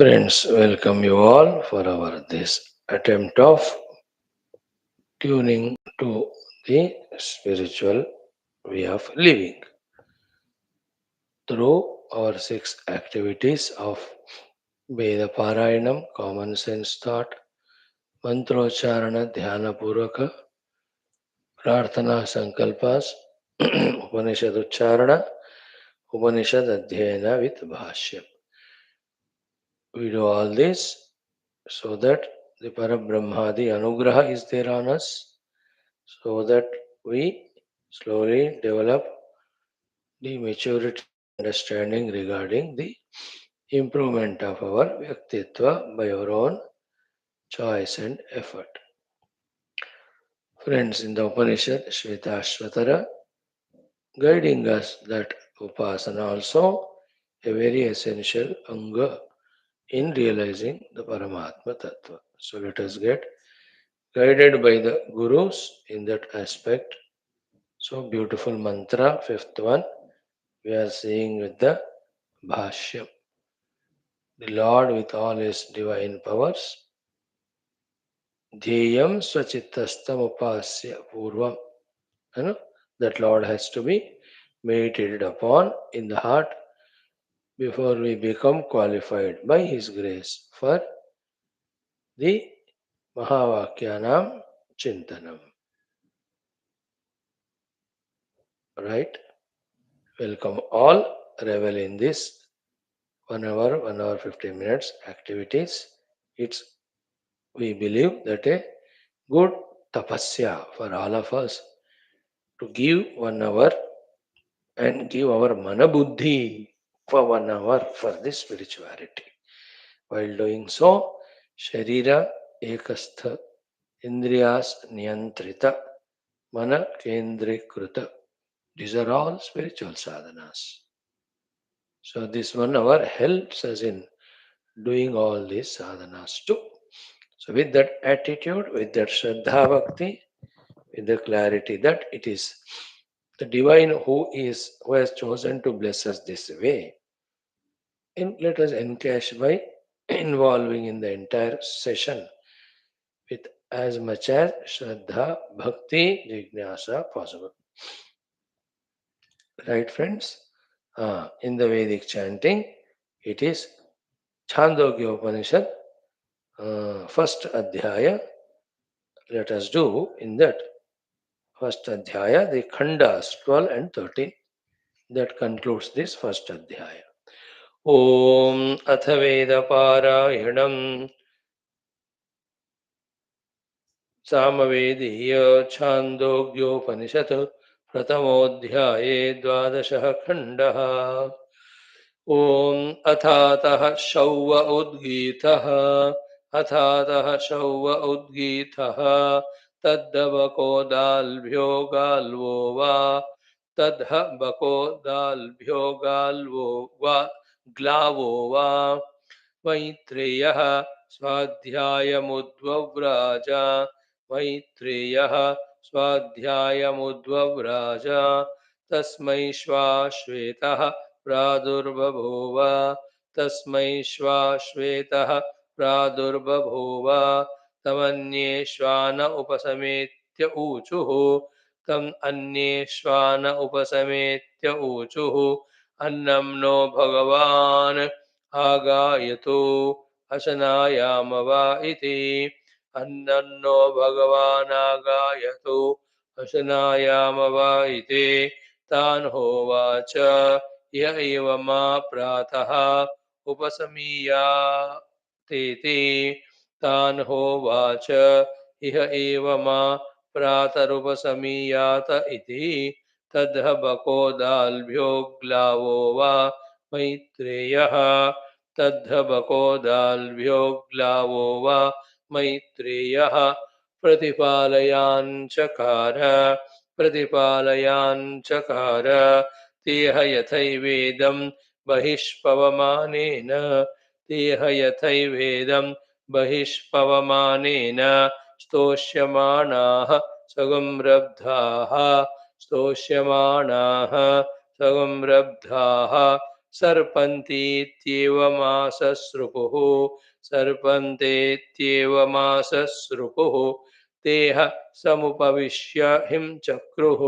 Friends, welcome you all for our this attempt of tuning to the spiritual way of living through our six activities of Veda Parayanam, common sense thought, Mantrocharana, Dhyana Puraka, Prarthana Sankalpas, Upanishad Ucharana, Upanishad Adhyayana with Bhashyam. We do all this so that the Parabrahmadi Anugraha is there on us, so that we slowly develop the maturity and understanding regarding the improvement of our Vyaktitva by our own choice and effort. Friends, in the Upanishad, Shwethashwathara guiding us that Upasana also a very essential anga in realizing the Paramatma Tattva. So let us get guided by the Gurus in that aspect. So beautiful mantra, fifth one, we are seeing with the Bhashyam. The Lord with all his divine powers, Dhyayam Swachittastam Upasya Purvam. You know, that Lord has to be meditated upon in the heart before we become qualified by His grace for the Mahavakyanam Chintanam. Right? Welcome all. Revel in this 1 hour, 15 minutes activities. It's we believe that a good tapasya for all of us to give 1 hour and give our mana buddhi for 1 hour for this spirituality. While doing so, sharira ekastha indriyas niyantrita mana kendrikruta. These are all spiritual sadhanas. So this 1 hour helps us in doing all these sadhanas too. So with that attitude, with that Shraddha Bhakti, with the clarity that it is the divine who has chosen to bless us this way, and let us encash by involving in the entire session with as much as Shraddha, Bhakti, Jignasa possible. Right, friends? In the Vedic chanting, it is Chandogya Upanishad, first Adhyaya. Let us do in that first Adhyaya the Khandas 12 and 13. That concludes this first Adhyaya. Om Athaveda Parayanam सामवेदीय Chandogyopanishad प्रथमोऽध्याये द्वादशः खण्डः ॐ अथातः शौव उद्गीतः अथातः शौव उद्गीतः तद्धवकोदाल्भ्यो गाल्वो वा तद्धवकोदाल्भ्यो गाल्वो वा ग्लावो वा मैत्रेयः स्वाध्यायमुद्वव्राज मैत्रेयः स्वाध्यायमुद्वव्राज तस्मै श्वेतः प्रादुर्बभूव तस्मै श्वेतः प्रादुर्बभूव तमन्ये श्वान उपसमेत्य ऊचुः तम् अन्ये श्वान उपसमेत्य ऊचुः अन्नं नो भगवान् आगायतु अशनायाम वा इति अन्नन्नो भगवानागायतु अशनायाम वा इति तान् होवाच य एव मा प्रातः उपसमीयातेति तान् होवाच इह एव मा प्रातरुपसमीयात इति तद्ह बकोदाल्भ्यो ग्लावो वा मैत्रेयः तद्धबकोदाल्भ्यो ग्लावो वा मैत्रेयः प्रतिपालयाञ्चकार तेह यथैवेदं बहिष्पवमानेन तेह यथैवेदं बहिष्पवमानेन स्तोष्यमाणाः सगम्रब्धाः स्तोष्यमाणाः सगम्रब्धाः सर्पन्तीत्येव माससृपुः सर्पन्तेत्येव माससृपुः तेह समुपविश्य हिं चक्रुः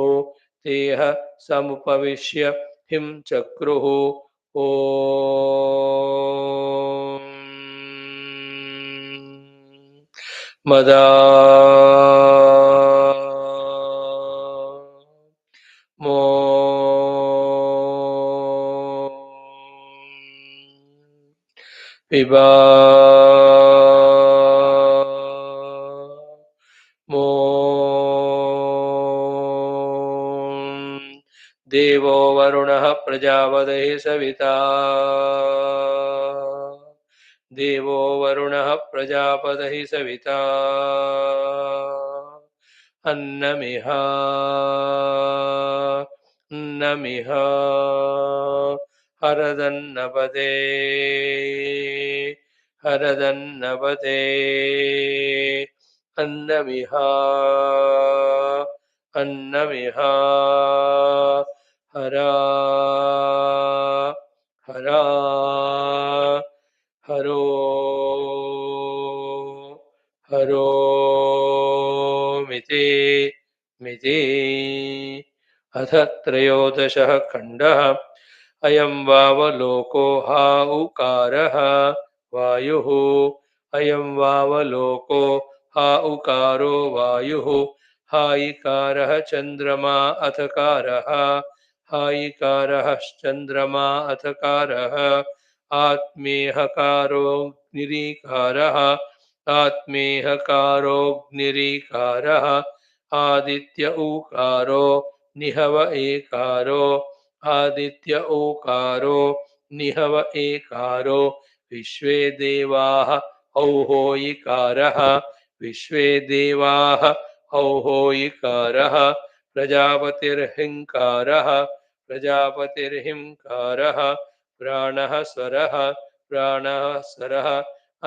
तेह समुपविश्य हिं चक्रुः ॐ मदा मो पिबा मो देवो वरुणः प्रजापतिः सविता देवो वरुणः प्रजापतिः सविता अन्नमिह अन्नमिह हरदन्नपदे हरदन्नपदे अन्नमिह अन्नमिह हरा हरा हरो हरो मिति मिति अथ त्रयोदशः खण्डः अयं वावलोको हा उकारः वायुः अयं वावलोको हा उकारो वायुः हा इकारः चन्द्रमा अथकारः हा इकारः चन्द्रमा अथकारः आत्मेहकारोऽग्निरीकारः आत्मेहकारोऽग्निरीकारः आदित्य ऊकारो निहव एकारो आदित्य ऊकारो निहव एकारो विश्वे देवाः औहोइकारः विश्वे देवाः औहोइकारः प्रजापतिर्हिंकारः प्रजापतिर्हिंकारः प्राणः स्वरः प्राणः स्वरः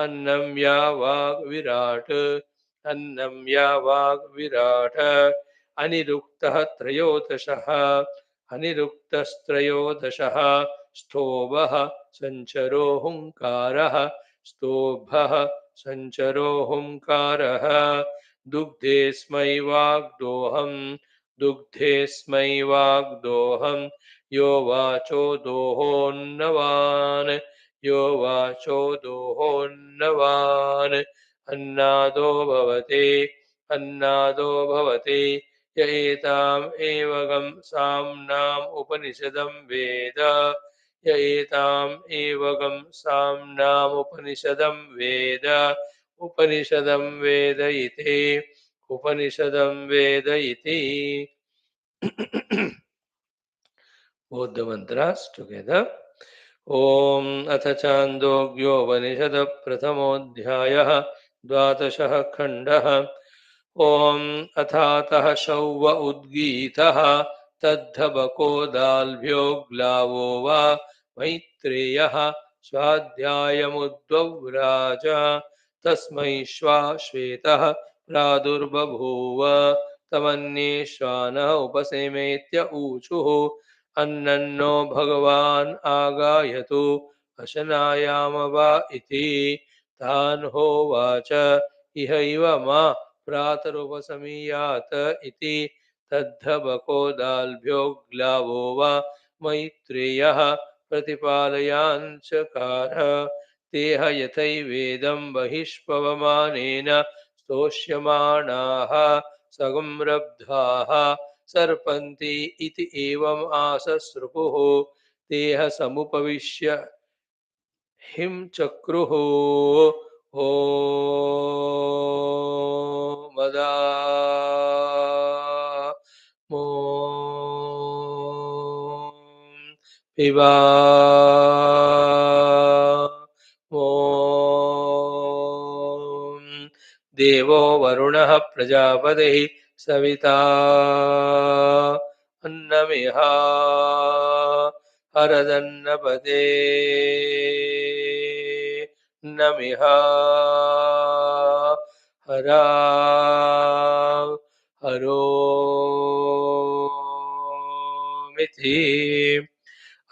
अन्नं या वाग्विराट् अन्नं या वाग्विराट् अनिरुक्तः त्रयोदशः अनिरुक्तस्त्रयोदशः स्तोभः सञ्चरो हुङ्कारः स्तोभः सञ्चरो हुङ्कारः दुग्धेऽस्मै वाग्दोहं दुग्धेऽस्मै वाग्दोहं यो वाचो दोहोन्नवान् यो वाचो दोहोन्नवान् अन्नादो भवते अन्नादो भवते य एताम् एवगं साम्नाम् उपनिषदं वेद य एताम् एवगं साम्नाम् उपनिषदं वेद उपनिषदं वेद इति उपनिषदं वेद इति both the mantras together. ॐ अथ छान्दोग्योपनिषद प्रथमोऽध्यायः द्वादशः खण्डः ॐ अथातः शौव उद्गीतः तद्धबकोदाल्भ्यो ग्लावो वा मैत्रेयः स्वाध्यायमुद्वव्राज तस्मै श्वेतः प्रादुर्बभूव तमन्येश्वानः उपसेमेत्य ऊचुः अन्नन्नो भगवान् आगायतु अशनायाम वा इति तान् होवाच इहैव मा प्रातरुपसमीयात इति तद्धबकोदाल्भ्यो ग्लावो वा मैत्रेयः प्रतिपालयाञ्चकार तेह यथैवेदं बहिष्पवमानेन स्तोष्यमाणाः सगम्रब्धाः सर्पन्ति इति एवम् आससृपुः तेह समुपविश्य हिं चक्रुः ॐ मदा मो पिबा मो देवो वरुणः प्रजापतिः सविता अन्नमिह हरदन्नपदे नमिह हरा हरो मिति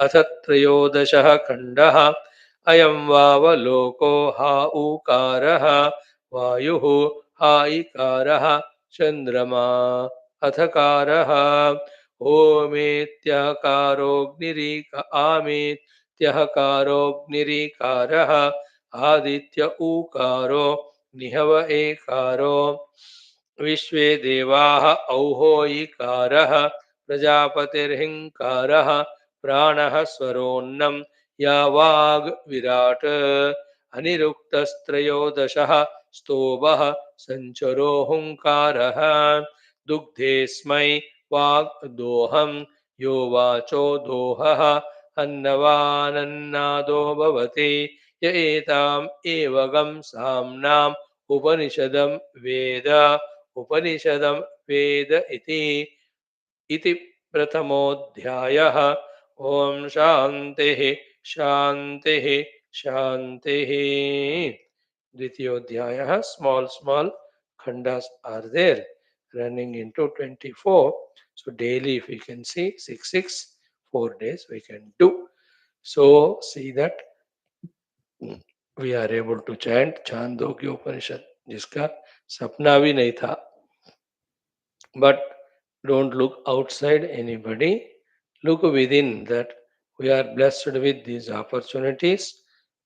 अथ त्रयोदशः खण्डः अयं वावलोको हा ऊकारः वायुः हा इकारः चन्द्रमा अथकारः ओमेत्यकारोऽग्निरीक आमेत्यहकारोऽग्निरीकारः आदित्य ऊकारो निहव एकारो विश्वे देवाः औहो ईकारः प्रजापतिर्हिङ्कारः प्राणः स्वरोन्नं या वाग् विराट् अनिरुक्तस्त्रयोदशः स्तोभः सञ्चरो हुङ्कारः दुग्धेऽस्मै वाग् दोहं यो वाचो दोहः अन्नवानन्नादो भवति य एताम् एवगं साम्नाम् उपनिषदं वेद उपनिषदं वेद इति प्रथमोऽध्यायः ॐ शान्तिः शान्तिः शान्तिः द्वितीयोऽध्यायः small khandas are there running into 24. So daily if we can see 6 4 days we can do. So see that we are able to chant Chandogya Upanishad जिसका सपना भी नहीं था. But don't look outside anybody. Look within that we are blessed with these opportunities.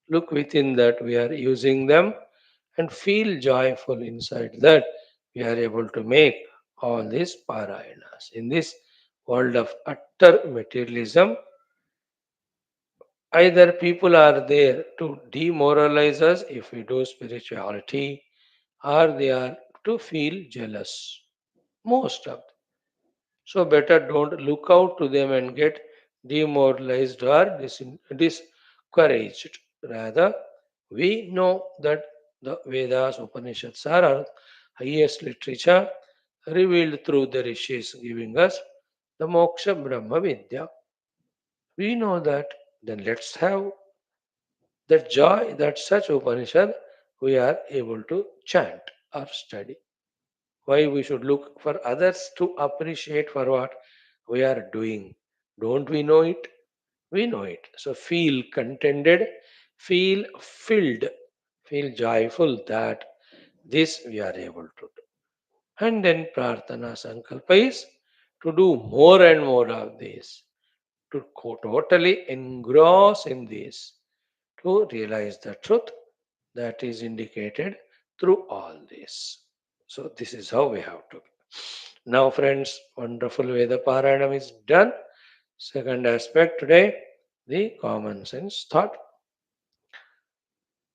Look within that we are using them and feel joyful inside that we are able to make all these parayanas. In this world of utter materialism, either people are there to demoralize us if we do spirituality, or they are to feel jealous. Most of them. So better don't look out to them and get demoralized or discouraged. Rather, we know that the Vedas, Upanishads are our highest literature revealed through the rishis, giving us the moksha Brahma Vidya. We know that. Then let's have that joy that such Upanishad we are able to chant or study. Why we should look for others to appreciate for what we are doing? Don't we know it? We know it. So feel contented, feel filled, feel joyful that this we are able to do. And then prarthana sankalpa is to do more and more of this, to totally engross in this, to realize the truth that is indicated through all this. So this is how we have to. Now, friends, wonderful Veda Paranam is done. Second aspect today, the common sense thought.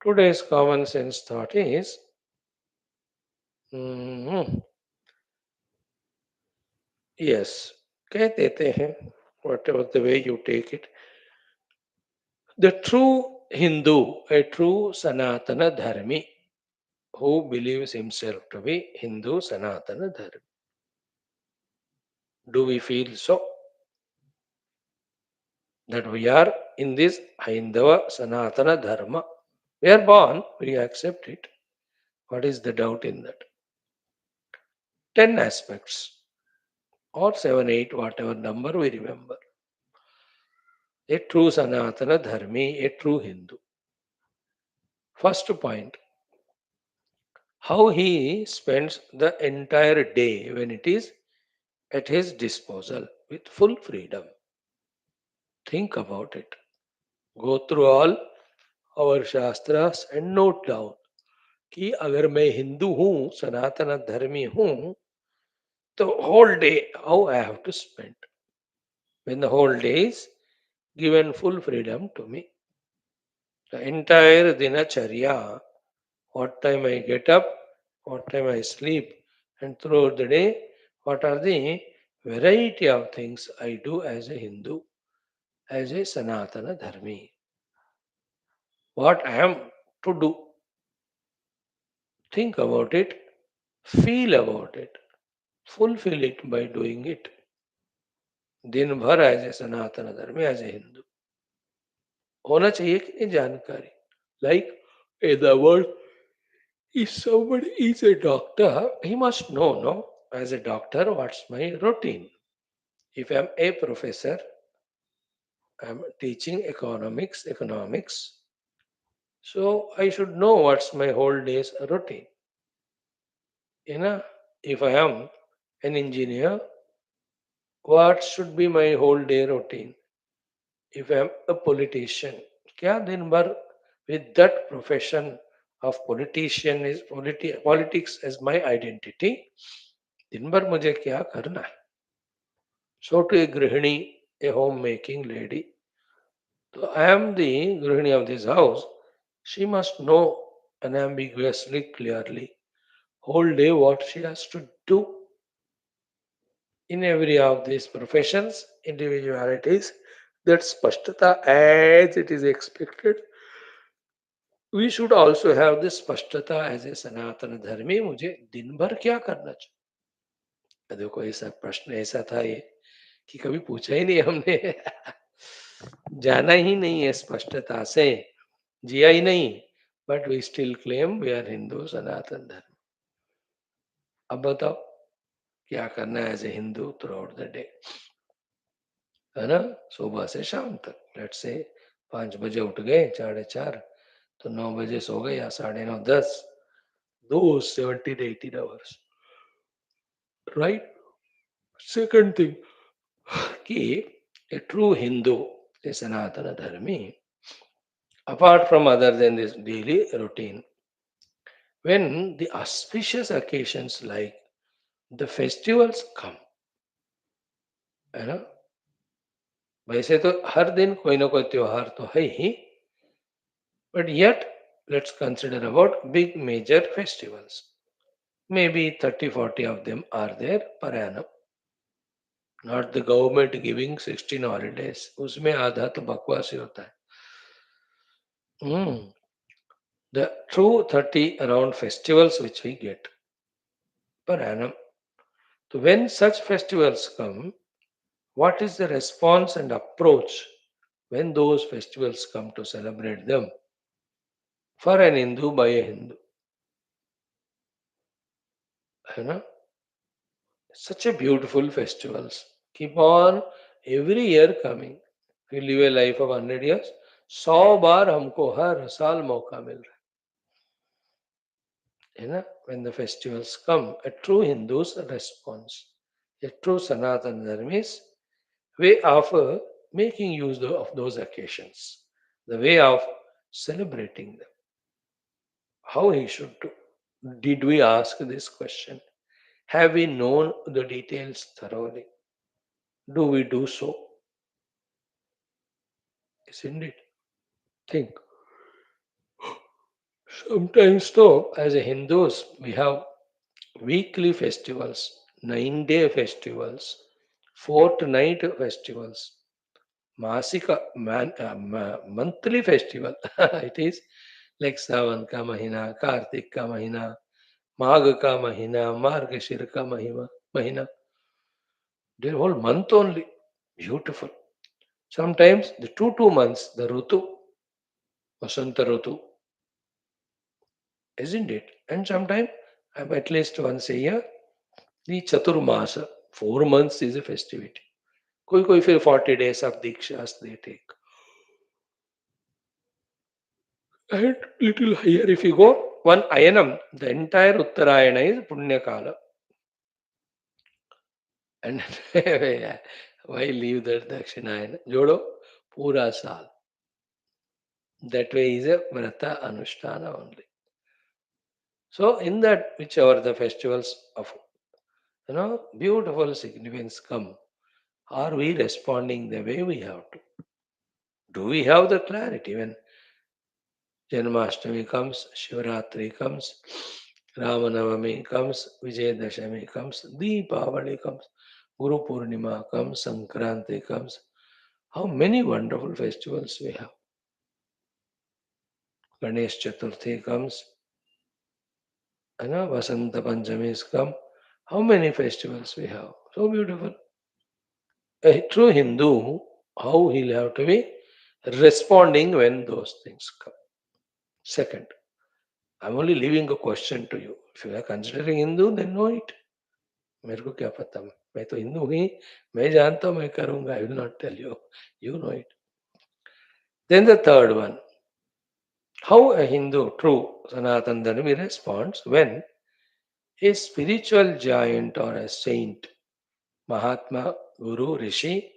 Today's common sense thought is hmm, yes, कह देते हैं, whatever the way you take it. The true Hindu, a true Sanatana Dharmi, who believes himself to be Hindu Sanatana Dharmi. Do we feel so? That we are in this Haindava Sanatana Dharma? We are born, we accept it. What is the doubt in that? 10 aspects, or 7, 8, whatever number we remember. A true Sanatana Dharmi, a true Hindu. First point, how he spends the entire day when it is at his disposal with full freedom. Think about it. Go through all our Shastras and note down कि अगर मैं हिंदू हूँ सनातन धर्मी हूँ तो whole day how I have to spend when the whole day is given full freedom to me. The entire dinacharya, what time I get up, what time I sleep, and throughout the day, what are the variety of things I do as a Hindu, as a Sanatana Dharmi. What I am to do. Think about it, feel about it, fulfill it by doing it. दिन भर as a सनातन धर्म as a Hindu होना चाहिए कि नहीं जानकारी like in the world, if somebody is a doctor, he must know, no, as a doctor, what's my routine. If I'm a professor, I'm teaching economics. So I should know what's my whole day's routine. You know, if I am an engineer, what should be my whole day routine? If I am a politician, क्या दिन भर with that profession of politician is politics as my identity, दिन भर मुझे क्या करना है? So to a grihini, a homemaking lady, so I am the grihini of this house. She must know unambiguously, clearly, whole day what she has to do in every of these professions, individualities, that spashtata as it is expected. We should also have this spashtata as a सनातन धर्मी मुझे दिन भर क्या करना चाहिए. देखो ऐसा प्रश्न ऐसा था ये कि कभी पूछा ही नहीं हमने. जाना ही नहीं है स्पष्टता से, जिया ही नहीं, but we still claim we are Hindu Sanatan Dharma. अब बताओ क्या करना है as a Hindu throughout the day, है ना. सुबह से शाम तक लेट्स से 5 बजे उठ गए, 4:30, तो 9 बजे सो गए या 9:30, 10, दो 17-18 आवर्स, राइट. सेकंड थिंग कि a true Hindu, a Sanatana Dharmi, apart from other than this daily routine, when the auspicious occasions like the festivals come, है ना. वैसे तो हर दिन कोई ना कोई त्योहार तो है ही, but yet let's consider about big major festivals. Maybe 30-40 of them are there per annum. Not the government giving 16 holidays. उसमें आधा तो बकवास ही होता है. The true 30 around festivals which we get per annum. So when such festivals come, what is the response and approach when those festivals come to celebrate them for an Hindu by a Hindu? है ना? Such a beautiful festivals. Keep on every year coming. If you live a life of 100 years, 100 बार हमको हर साल मौका मिल रहा है ना. When the festivals come, a true Hindu's response, a true Sanatana Dharmis way of making use of those occasions, the way of celebrating them. How he should do? Did we ask this question? Have we known the details thoroughly? Do we do so? Isn't it? Think. Sometimes, though, as a Hindus, we have weekly festivals, 9-day festivals, fortnight festivals, Masika, monthly festival. It is like Sawan ka mahina, Kartik ka mahina, Magh ka mahina, Margashir ka mahina. The whole month only. Beautiful. Sometimes the two months, the Rutu, Vasanta Rutu, isn't it? And sometimes, at least once a year, the Chaturmasa, 4 months is a festivity. कोई फिर 40 days of Dikshas they take. And little higher if you go, one Ayanam, the entire Uttarayana is Punya Kala. And why leave that Dakshinayana? Jodo, Pura Sal. That way is a Vrata Anushtana only. So in that, whichever the festivals of, beautiful significance come, are we responding the way we have to? Do we have the clarity when Janmashtami comes, Shivaratri comes, Ramanavami comes, Vijayadashami comes, Deepavali comes, Guru Purnima comes, Sankranti comes. How many wonderful festivals we have. Ganesh Chaturthi comes, Vasanta Panchamis come. How many festivals we have. So beautiful. A true Hindu, how he'll have to be responding when those things come. Second, I'm only leaving a question to you. If you are considering Hindu, then know it. मेरे को क्या पता, मैं तो हिंदू ही, मैं जानता हूँ, मैं करूंगा. I will not tell you. You know it. Then the third one, how a Hindu, true Sanatan Dharmi responds when a spiritual giant or a saint, Mahatma, Guru, Rishi,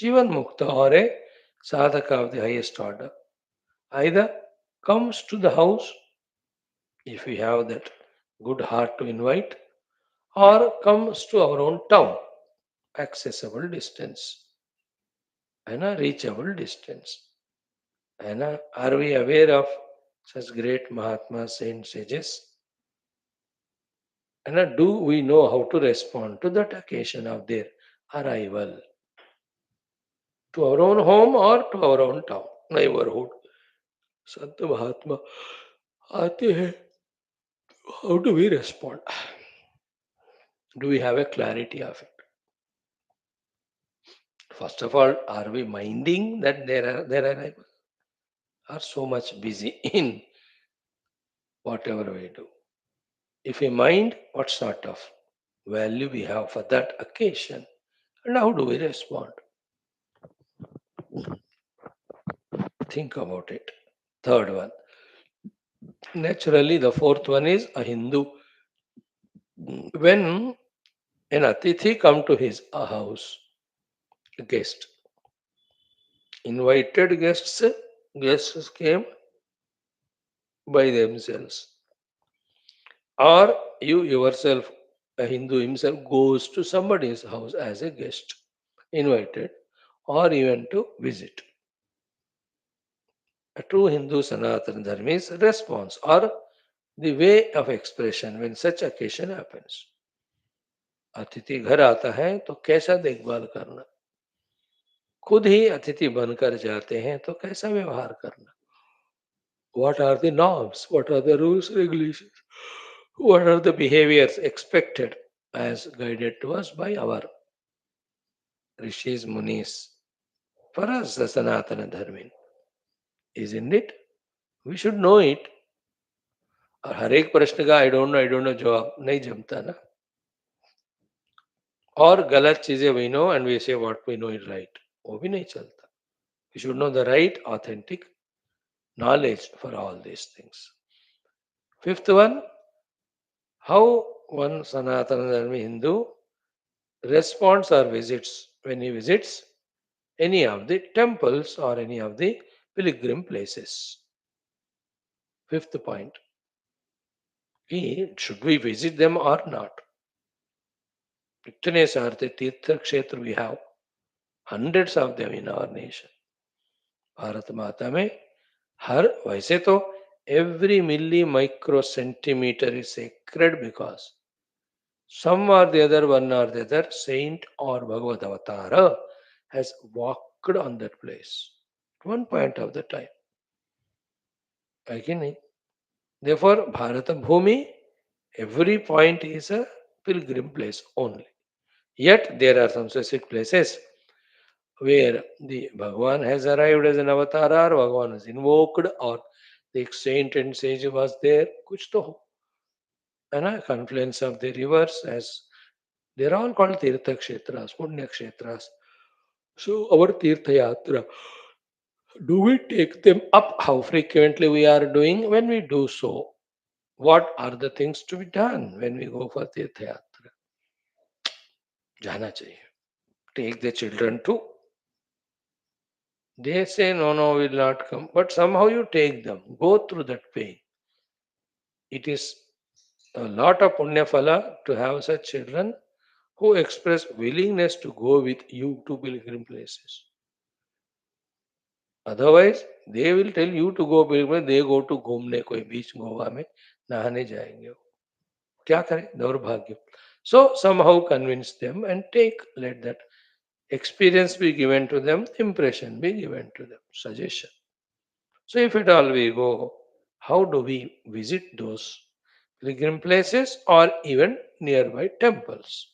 Jivan Mukta or a sadhaka of the highest order either comes to the house if we have that good heart to invite or comes to our own town, accessible distance and a reachable distance. And are we aware of such great Mahatma saint sages? And do we know how to respond to that occasion of their arrival to our own home or to our own town, neighborhood? संत महात्मा आते हैं, how do we respond? Do we have a clarity of it? First of all, are we minding that there are are so much busy in whatever we do? If we mind, what sort of value we have for that occasion, and how do we respond? Think about it. Third one. Naturally, the fourth one is a Hindu. When an Atithi come to his house, a guest, invited guests came by themselves. Or you yourself, a Hindu himself, goes to somebody's house as a guest, invited, or even to visit. A true Hindu Sanatana Dharmi's response or the way of expression when such occasion happens. अतिथि घर आता है तो कैसा देखभाल करना, खुद ही अतिथि बनकर जाते हैं तो कैसा व्यवहार करना. What are the norms? What are the rules, regulations? What are the behaviors expected as guided to us by our rishis, munis? For us, the Sanatana Dharmin, isn't it? We should know it. और हर एक प्रश्न का I don't know जवाब नहीं जमता ना. और गलत चीजें we know and we say what we know is right, वो भी नहीं चलता. We should know the right authentic knowledge for all these things. Fifth one, how one Sanatana Dharmi Hindu responds or visits when he visits any of the temples or any of the pilgrim places. Fifth point, should we visit them or not? इतने सारे तीर्थ क्षेत्र we have, hundreds of them in our nation. Bharat माता में हर वैसे तो every milli micro centimeter is sacred because some or the other, one or the other saint or Bhagavad Avatar has walked on that place at one point of the time. है कि नहीं? Therefore, Bharata Bhumi, every point is a pilgrim place only. Yet there are some specific places where the Bhagwan has arrived as an avatar or Bhagwan is invoked or the saint and sage was there. कुछ तो हो, है ना? Confluence of the rivers, as they're all called Tirtha Kshetras, Punya Kshetras. So our Tirtha Yatra, do we take them up? How frequently we are doing? When we do so, what are the things to be done when we go for Tirtha Yatra? जाना चाहिए. Take the children too. They say, no, no, will not come. But somehow you take them. Go through that pain. It is a lot of punya phala to have such children who express willingness to go with you to pilgrim places. Otherwise, they will tell you to go pilgrim, they go to घूमने कोई बीच गोवा में नहाने जाएंगे वो. क्या करें? दौर्भाग्य. So somehow convince them and take, let that experience be given to them, impression be given to them, suggestion. So if at all we go, how do we visit those pilgrim places or even nearby temples?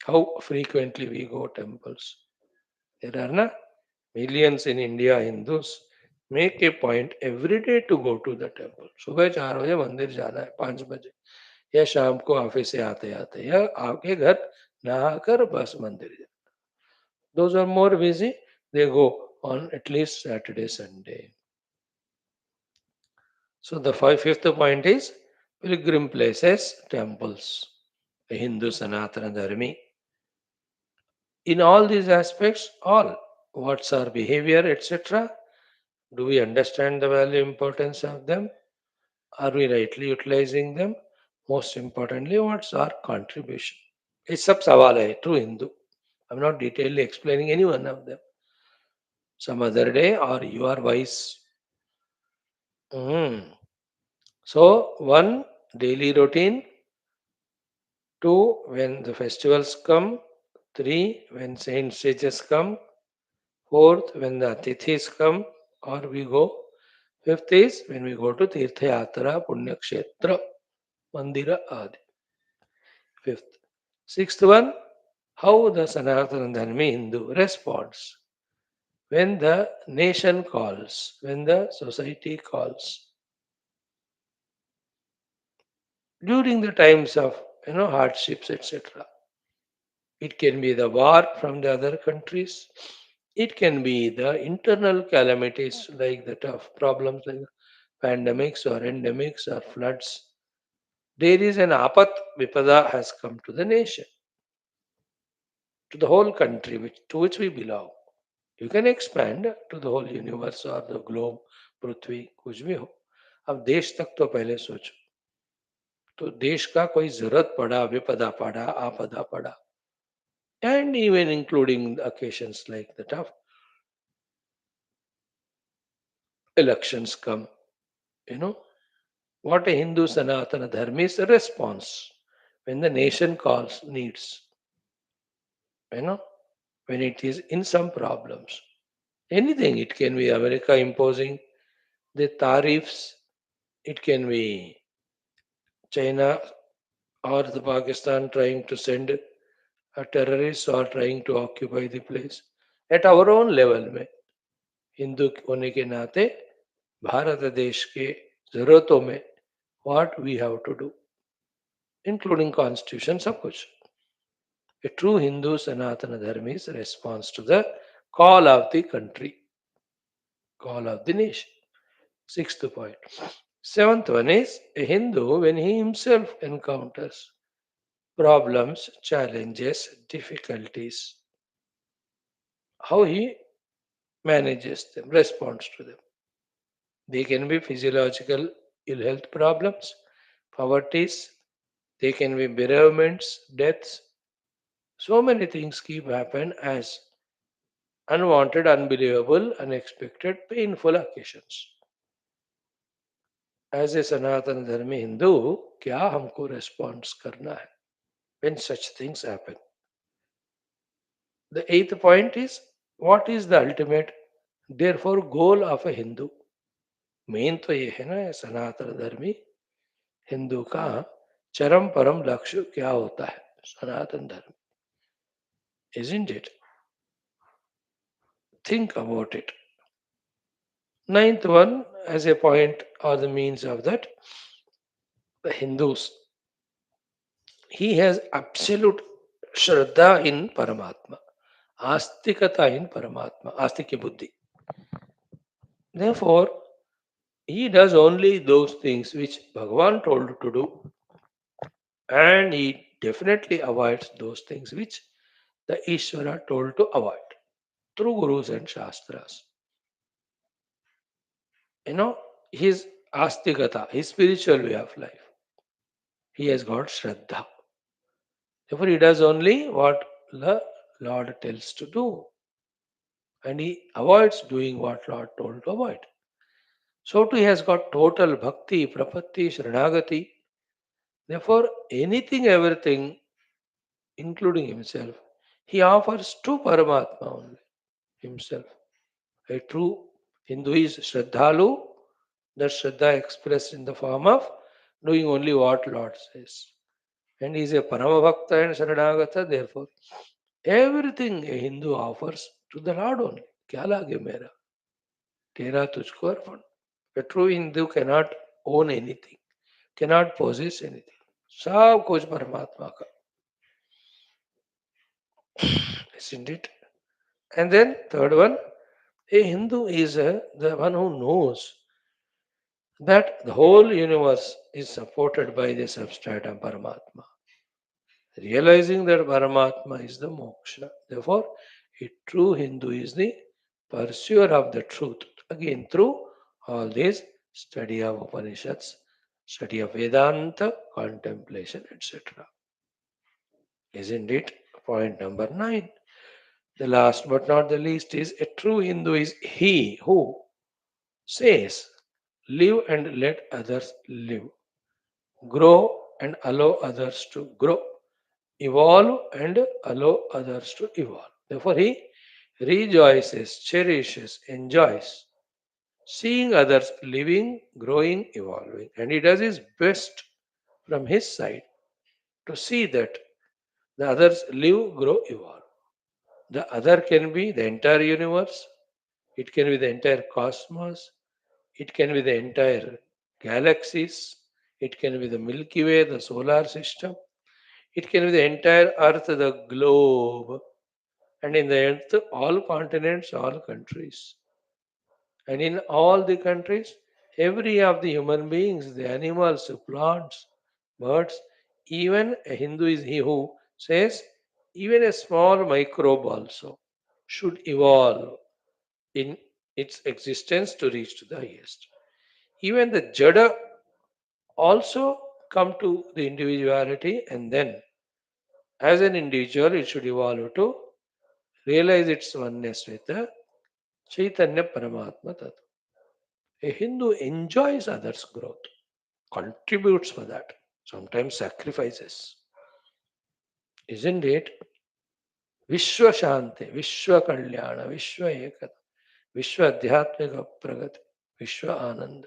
How frequently we go temples? There are na millions in India Hindus make a point every day to go to the temple. सुबह 4 बजे मंदिर जाना है, 5 बजे या शाम को office से आते आते या आपके घर नहाकर बस मंदिर जाना. Those are more busy. They go on at least Saturday, Sunday. So the fifth point is pilgrim places, temples. A Hindu Sanatana Dharmi. In all these aspects, all what's our behavior, etc. Do we understand the value importance of them? Are we rightly utilizing them? Most importantly, what's our contribution? It's sab sawal hai, true Hindu. I'm not detailedly explaining any one of them. Some other day, or you are wise. Mm. So, one, daily routine. Two, when the festivals come. Three, when saint sages come. Fourth, when the atithis come or we go. Fifth is when we go to Tirtha Yatra, Punya Kshetra, Mandira Adi. Fifth. Sixth one, how the Sanatana Dharmi Hindu responds when the nation calls, when the society calls, during the times of hardships, etc. It can be the war from the other countries. It can be the internal calamities like the tough problems like pandemics or endemics or floods. There is an apat vipada has come to the nation, to the whole country to which we belong. You can expand to the whole universe or the globe, पृथ्वी कुछ भी हो. अब देश तक तो पहले सोचो. तो देश का कोई जरूरत पड़ा, विपदा पड़ा, आपदा पड़ा, and even including the occasions like the tough elections come, you know, what a Hindu Sanatana Dharma is a response when the nation calls needs, you know, when it is in some problems. Anything, it can be America imposing the tariffs, it can be China or the Pakistan trying to send a terrorist or trying to occupy the place. At our own level में हिंदू होने के नाते भारत देश के जरूरतों में what we have to do, including constitution, सब कुछ. A true Hindu Sanatana Dharma is a response to the call of the country, call of the nation. Sixth point. Seventh one is a Hindu when he himself encounters problems, challenges, difficulties, how he manages them, responds to them. They can be physiological ill health problems, poverties, they can be bereavements, deaths. So many things keep happen as unwanted, unbelievable, unexpected, painful occasions. As a Sanatana Dharmi Hindu, क्या हमको response करना है when such things happen? The eighth point is what is the ultimate therefore goal of a Hindu? Main तो ये है ना सनातन धर्मी हिंदू का चरम परम लक्ष्य क्या होता है सनातन धर्म. Isn't it? Think about it. Ninth one, as a point or the means of that, the Hindus, he has absolute Shraddha in Paramatma, Astikata in Paramatma, Astikya Buddhi. Therefore, he does only those things which Bhagavan told to do, and he definitely avoids those things which the Ishvara told to avoid through Gurus and Shastras. You know, his Astikata, his spiritual way of life, he has got Shraddha. Therefore, he does only what the Lord tells to do, and he avoids doing what Lord told to avoid. So too, he has got total bhakti, prapatti, shranagati. Therefore, anything, everything, including himself, he offers to Paramatma only, himself. A true Hindu is Shraddhalu, that Shraddha expressed in the form of doing only what Lord says. And he is a Paramabhakta and Saranagata, therefore, everything a Hindu offers to the Lord only. क्या लागे मेरा तेरा तुझको अर्पण. A true Hindu cannot own anything, cannot possess anything. सब कुछ परमात्मा का. Isn't it? And then third one, A Hindu is the one who knows that the whole universe is supported by the substratum Paramatma, realizing that Paramatma is the moksha. Therefore, a true Hindu is the pursuer of the truth. Again, through all this study of Upanishads, study of Vedanta, contemplation, etc. Isn't it? Point number 9. The last but not the least is a true Hindu is he who says, live and let others live, grow and allow others to grow, evolve and allow others to evolve. Therefore, he rejoices, cherishes, enjoys seeing others living, growing, evolving, and he does his best from his side to see that the others live, grow, evolve. The other can be the entire universe, it can be the entire cosmos, it can be the entire galaxies, it can be the Milky Way, the solar system, it can be the entire earth, the globe, and in the earth, all continents, all countries. And in all the countries, every of the human beings, the animals, the plants, birds, even a Hindu is he who says, even a small microbe also should evolve in its existence to reach to the highest. Even the Jada also come to the individuality, and then as an individual it should evolve to realize its oneness with the Chaitanya Paramatma Tattva. A Hindu enjoys others' growth, contributes for that, sometimes sacrifices. Isn't it? Vishwa Shanti, Vishwa Kalyana, Vishwa Ekata, Vishwa Adhyatmika Pragati, Vishwa Anand.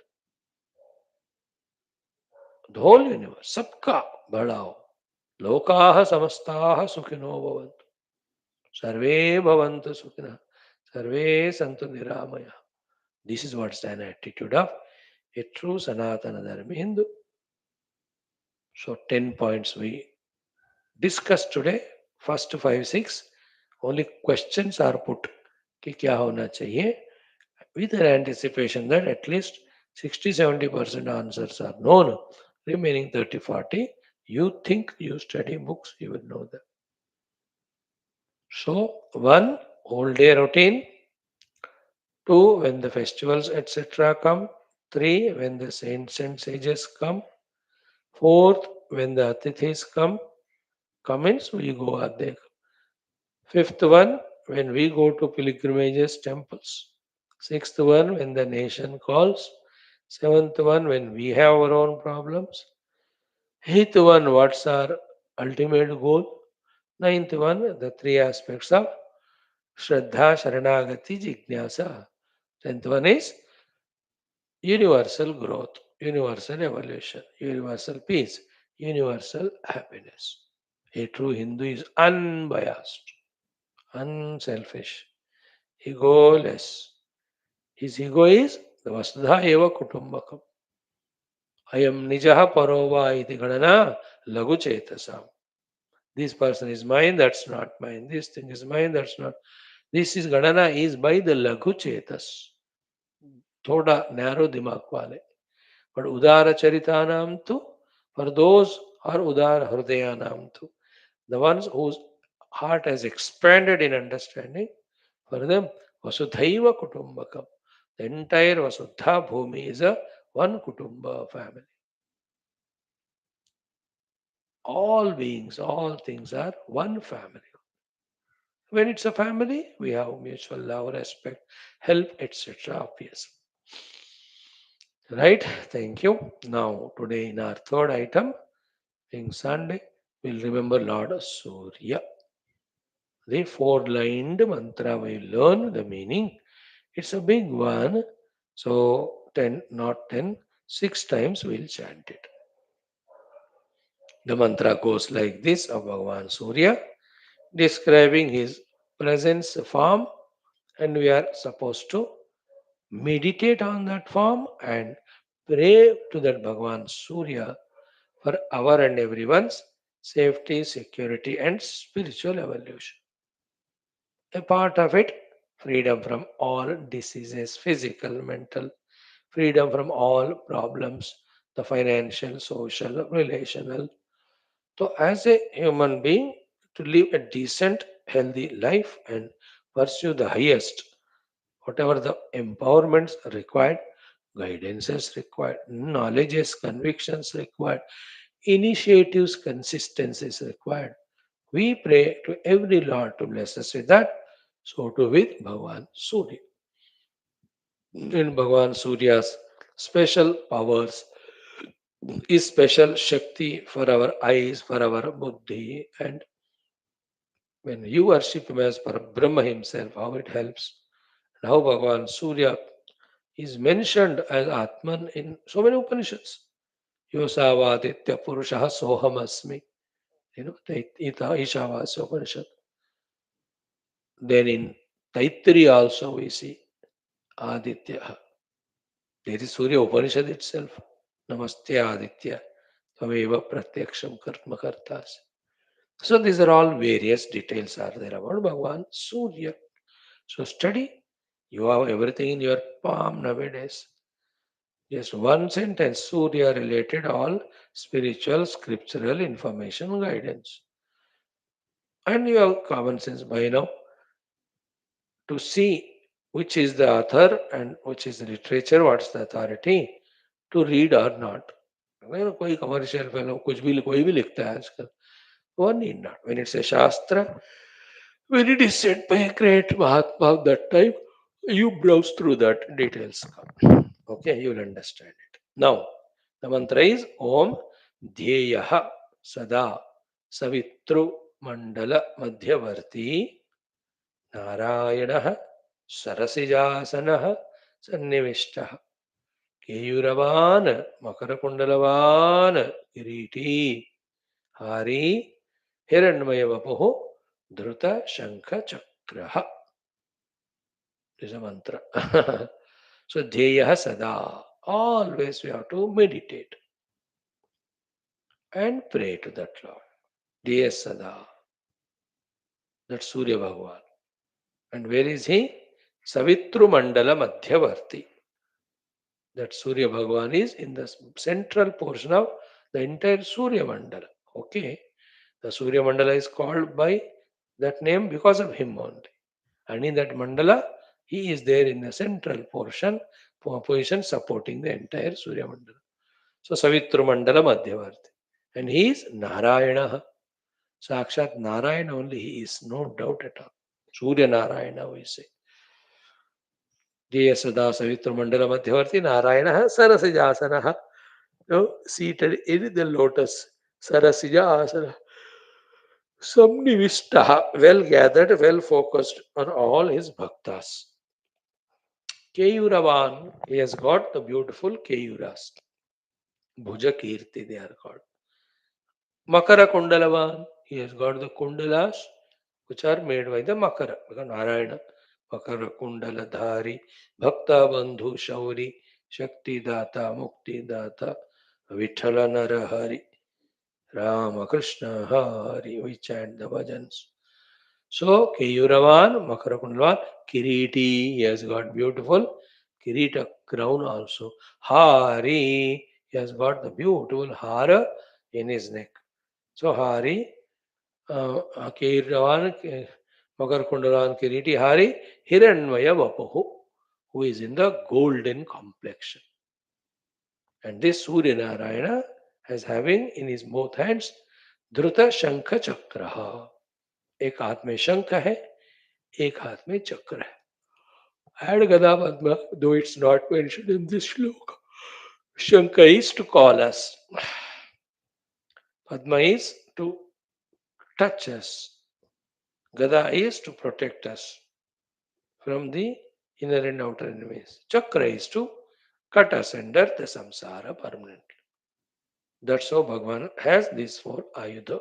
The whole universe, Sabka Badao. Lokaha Samastaha Sukhino Bhavantu. Sarve Bhavantu Sukhina. Sarve Santu Niramaya. This is what's an attitude of a true Sanatana Dharma Hindu. So 10 points we discussed today. First 5, 6. Only questions are put. कि क्या होना चाहिए with an anticipation that at least 60-70% answers are known. Remaining 30-40, you think you study books, you will know that. So, 1, whole day routine. 2, when the festivals etc. come. 3, when the saints and sages come. 4th, when the atithis come. Comments, we go out there. 5th one, when we go to pilgrimages, temples. 6th one, when the nation calls. 7th one, when we have our own problems. 8th one, what's our ultimate goal? 9th one, the 3 aspects of Shraddha, Sharanagati, Jignasa. 10th one is universal growth, universal evolution, universal peace, universal happiness. A true Hindu is unbiased, unselfish, egoless. His ego is the Vasudha Eva Kutumbakam. I am Nijaha Parova iti Ganana Lagu Chetasam. This person is mine, that's not mine. This thing is mine, that's not. This is Ganana is by the Lagu Chetas. Thoda narrow dimak wale. But Udara Charitanam tu, for those are Udara Hrudayanam tu. The ones whose heart has expanded in understanding, for them, Vasudhaiva Kutumbakam. The entire Vasudha Bhumi is a one Kutumba family. All beings, all things are one family. When it's a family, we have mutual love, respect, help, etc. Obvious. Right? Thank you. Now, today in our third item, being Sunday, we'll remember Lord Surya. The four-lined mantra we learn the meaning. It's a big one. So 10, not 10, 6 times we'll chant it. The mantra goes like this of Bhagavan Surya, describing his presence form, and we are supposed to meditate on that form and pray to that Bhagavan Surya for our and everyone's safety, security, and spiritual evolution. A part of it, freedom from all diseases, physical, mental, freedom from all problems, the financial, social, relational. So, as a human being, to live a decent, healthy life and pursue the highest, whatever the empowerments required, guidances required, knowledges, convictions required, initiatives, consistencies required. We pray to every Lord to bless us with that. So too with Bhagavan Surya. In Bhagavan Surya's special powers is special Shakti for our eyes, for our buddhi, and when you worship him as Brahma himself, how it helps, and how Bhagavan Surya is mentioned as Atman in so many Upanishads. Yosavaditya Purushaha Sohamasmi. The Ishavasya Upanishad. Then in Taittiriya also we see Aditya. There is Surya Upanishad itself. Namaste Aditya. Tvameva Pratyaksham Karma Kartas. So these are all various details are there about Bhagavan Surya. So study. You have everything in your palm nowadays. Just one sentence, Surya related all spiritual, scriptural information guidance. And you have common sense by now to see which is the author and which is the literature, what's the authority to read or not. कोई commercial fellow कुछ भी कोई भी लिखता है आजकल. One need not. When it's a Shastra, when it is said by a great Mahatma of that time, you browse through that details. Okay, you'll understand it. Now, the mantra is Om Dhyeyaha Sada Savitru Mandala Madhyavarti नारायणः सरसिजासनः सन्निविष्टः केयूरवान् मकरकुण्डलवान् किरीटी हारी हिरण्मयवपुः धृतशङ्खचक्रः. This is a mantra. So dhyeyah sada. Always we have to meditate and pray to that Lord. Dhyeyah sada. That's Surya Bhagavan. And where is he? Savitru Mandala Madhyavarti. That Surya Bhagavan is in the central portion of the entire Surya Mandala. Okay. The Surya Mandala is called by that name because of him only. And in that mandala, he is there in the central position supporting the entire Surya Mandala. So Savitru Mandala Madhyavarti. And he is Narayana. Sakshat Narayana only he is, no doubt at all. Surya Narayana we say. Jaya Sada Savitru Mandala Madhyavarti Narayana Sarasija Asana. Seated in the lotus. Sarasija Asana. Samnivishtaha, well gathered, well focused on all his bhaktas. Keyuravan, he has got the beautiful Keyuras. Bhuja Kirti, they are called. Makara Kundalavan, he has got the Kundalas, which are made by the Makara, because Narayana. Makara Kundala Dhari, Bhakta Bandhu Shauri, Shakti Data, Mukti Data, Vithala Narahari, Rama Krishna Hari, we chant the bhajans. So, Keyuravan, Makarakundavan, Kiriti, he has got beautiful Kirita crown also. Hari, he has got the beautiful Hara in his neck. So, Hari, Keyuravan, Makarakundavan, Kiriti, Hari, Hiranmaya Vapuhu, who is in the golden complexion. And this Surya Narayana has having in his both hands Dhruta Shankha Chakraha. एक हाथ में शंख है, एक हाथ में चक्र है. And Gada Padma, though it's not mentioned in this shloka, Shankha is to call us. Padma is to touch us. Gada is to protect us from the inner and outer enemies. Chakra is to cut us under the samsara permanently. That's how Bhagavan has these four ayudha.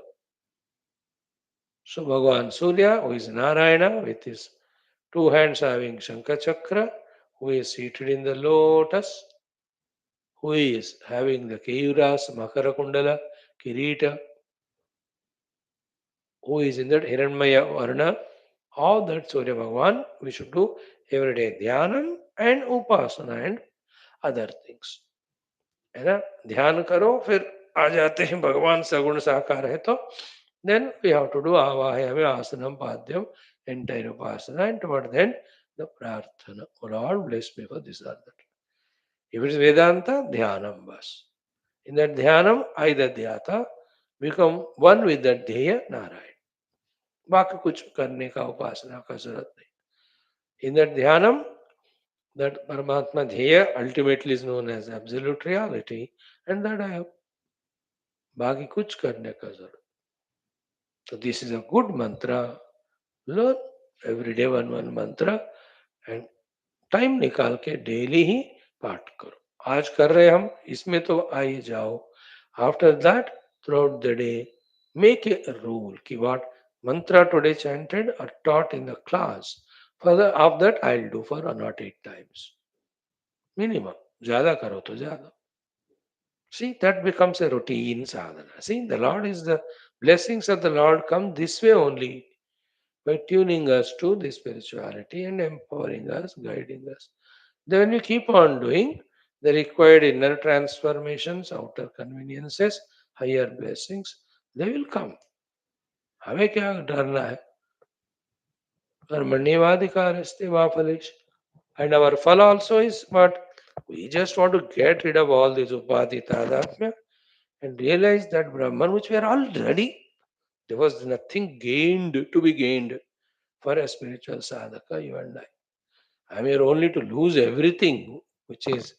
So Bhagavan Surya, who is Narayana, with his two hands having Shankha Chakra, who is seated in the lotus, who is having the Keyuras, Makara Kundala, Kirita, who is in that Hiranmaya Varna, of that Surya Bhagwan. We should do everyday Dhyanam and Upasana and other things. है ना? ध्यान करो फिर आ जाते हैं भगवान सगुण साकार है तो then we have to do avahayame asanam padyam entire upasana and toward then the prarthana. Oh Lord, bless me for this or that. If it is Vedanta, dhyanam bas. In that dhyanam, I the dhyata become one with that dheya Narayan. बाकी कुछ करने का उपासना का जरूरत नहीं. In that dhyanam, that Paramatma dheya ultimately is known as absolute reality, and that I have. बाकी कुछ करने का जरूरत. So this is a good mantra. Learn every day one mantra and time निकाल के डेली ही पाठ करो. आज कर रहे हम, इसमें तो आइए जाओ. After that through out the day make a rule कि what mantra today chanted or taught in the class. Further of that I'll do for not 8 times. Minimum. ज़्यादा करो तो ज़्यादा. See, that becomes a routine sadhana. See, the Lord is the blessings of the Lord come this way only by tuning us to the spirituality and empowering us, guiding us. Then when we keep on doing the required inner transformations, outer conveniences, higher blessings, they will come. हमें क्या डरना है? कर्मण्येवाधिकारस्ते मा फलेषु. And our fall also is what? We just want to get rid of all this upadhi tadatmya and realize that Brahman, which we are already, there was nothing gained to be gained for a spiritual sadhaka, you and I. I am here only to lose everything which is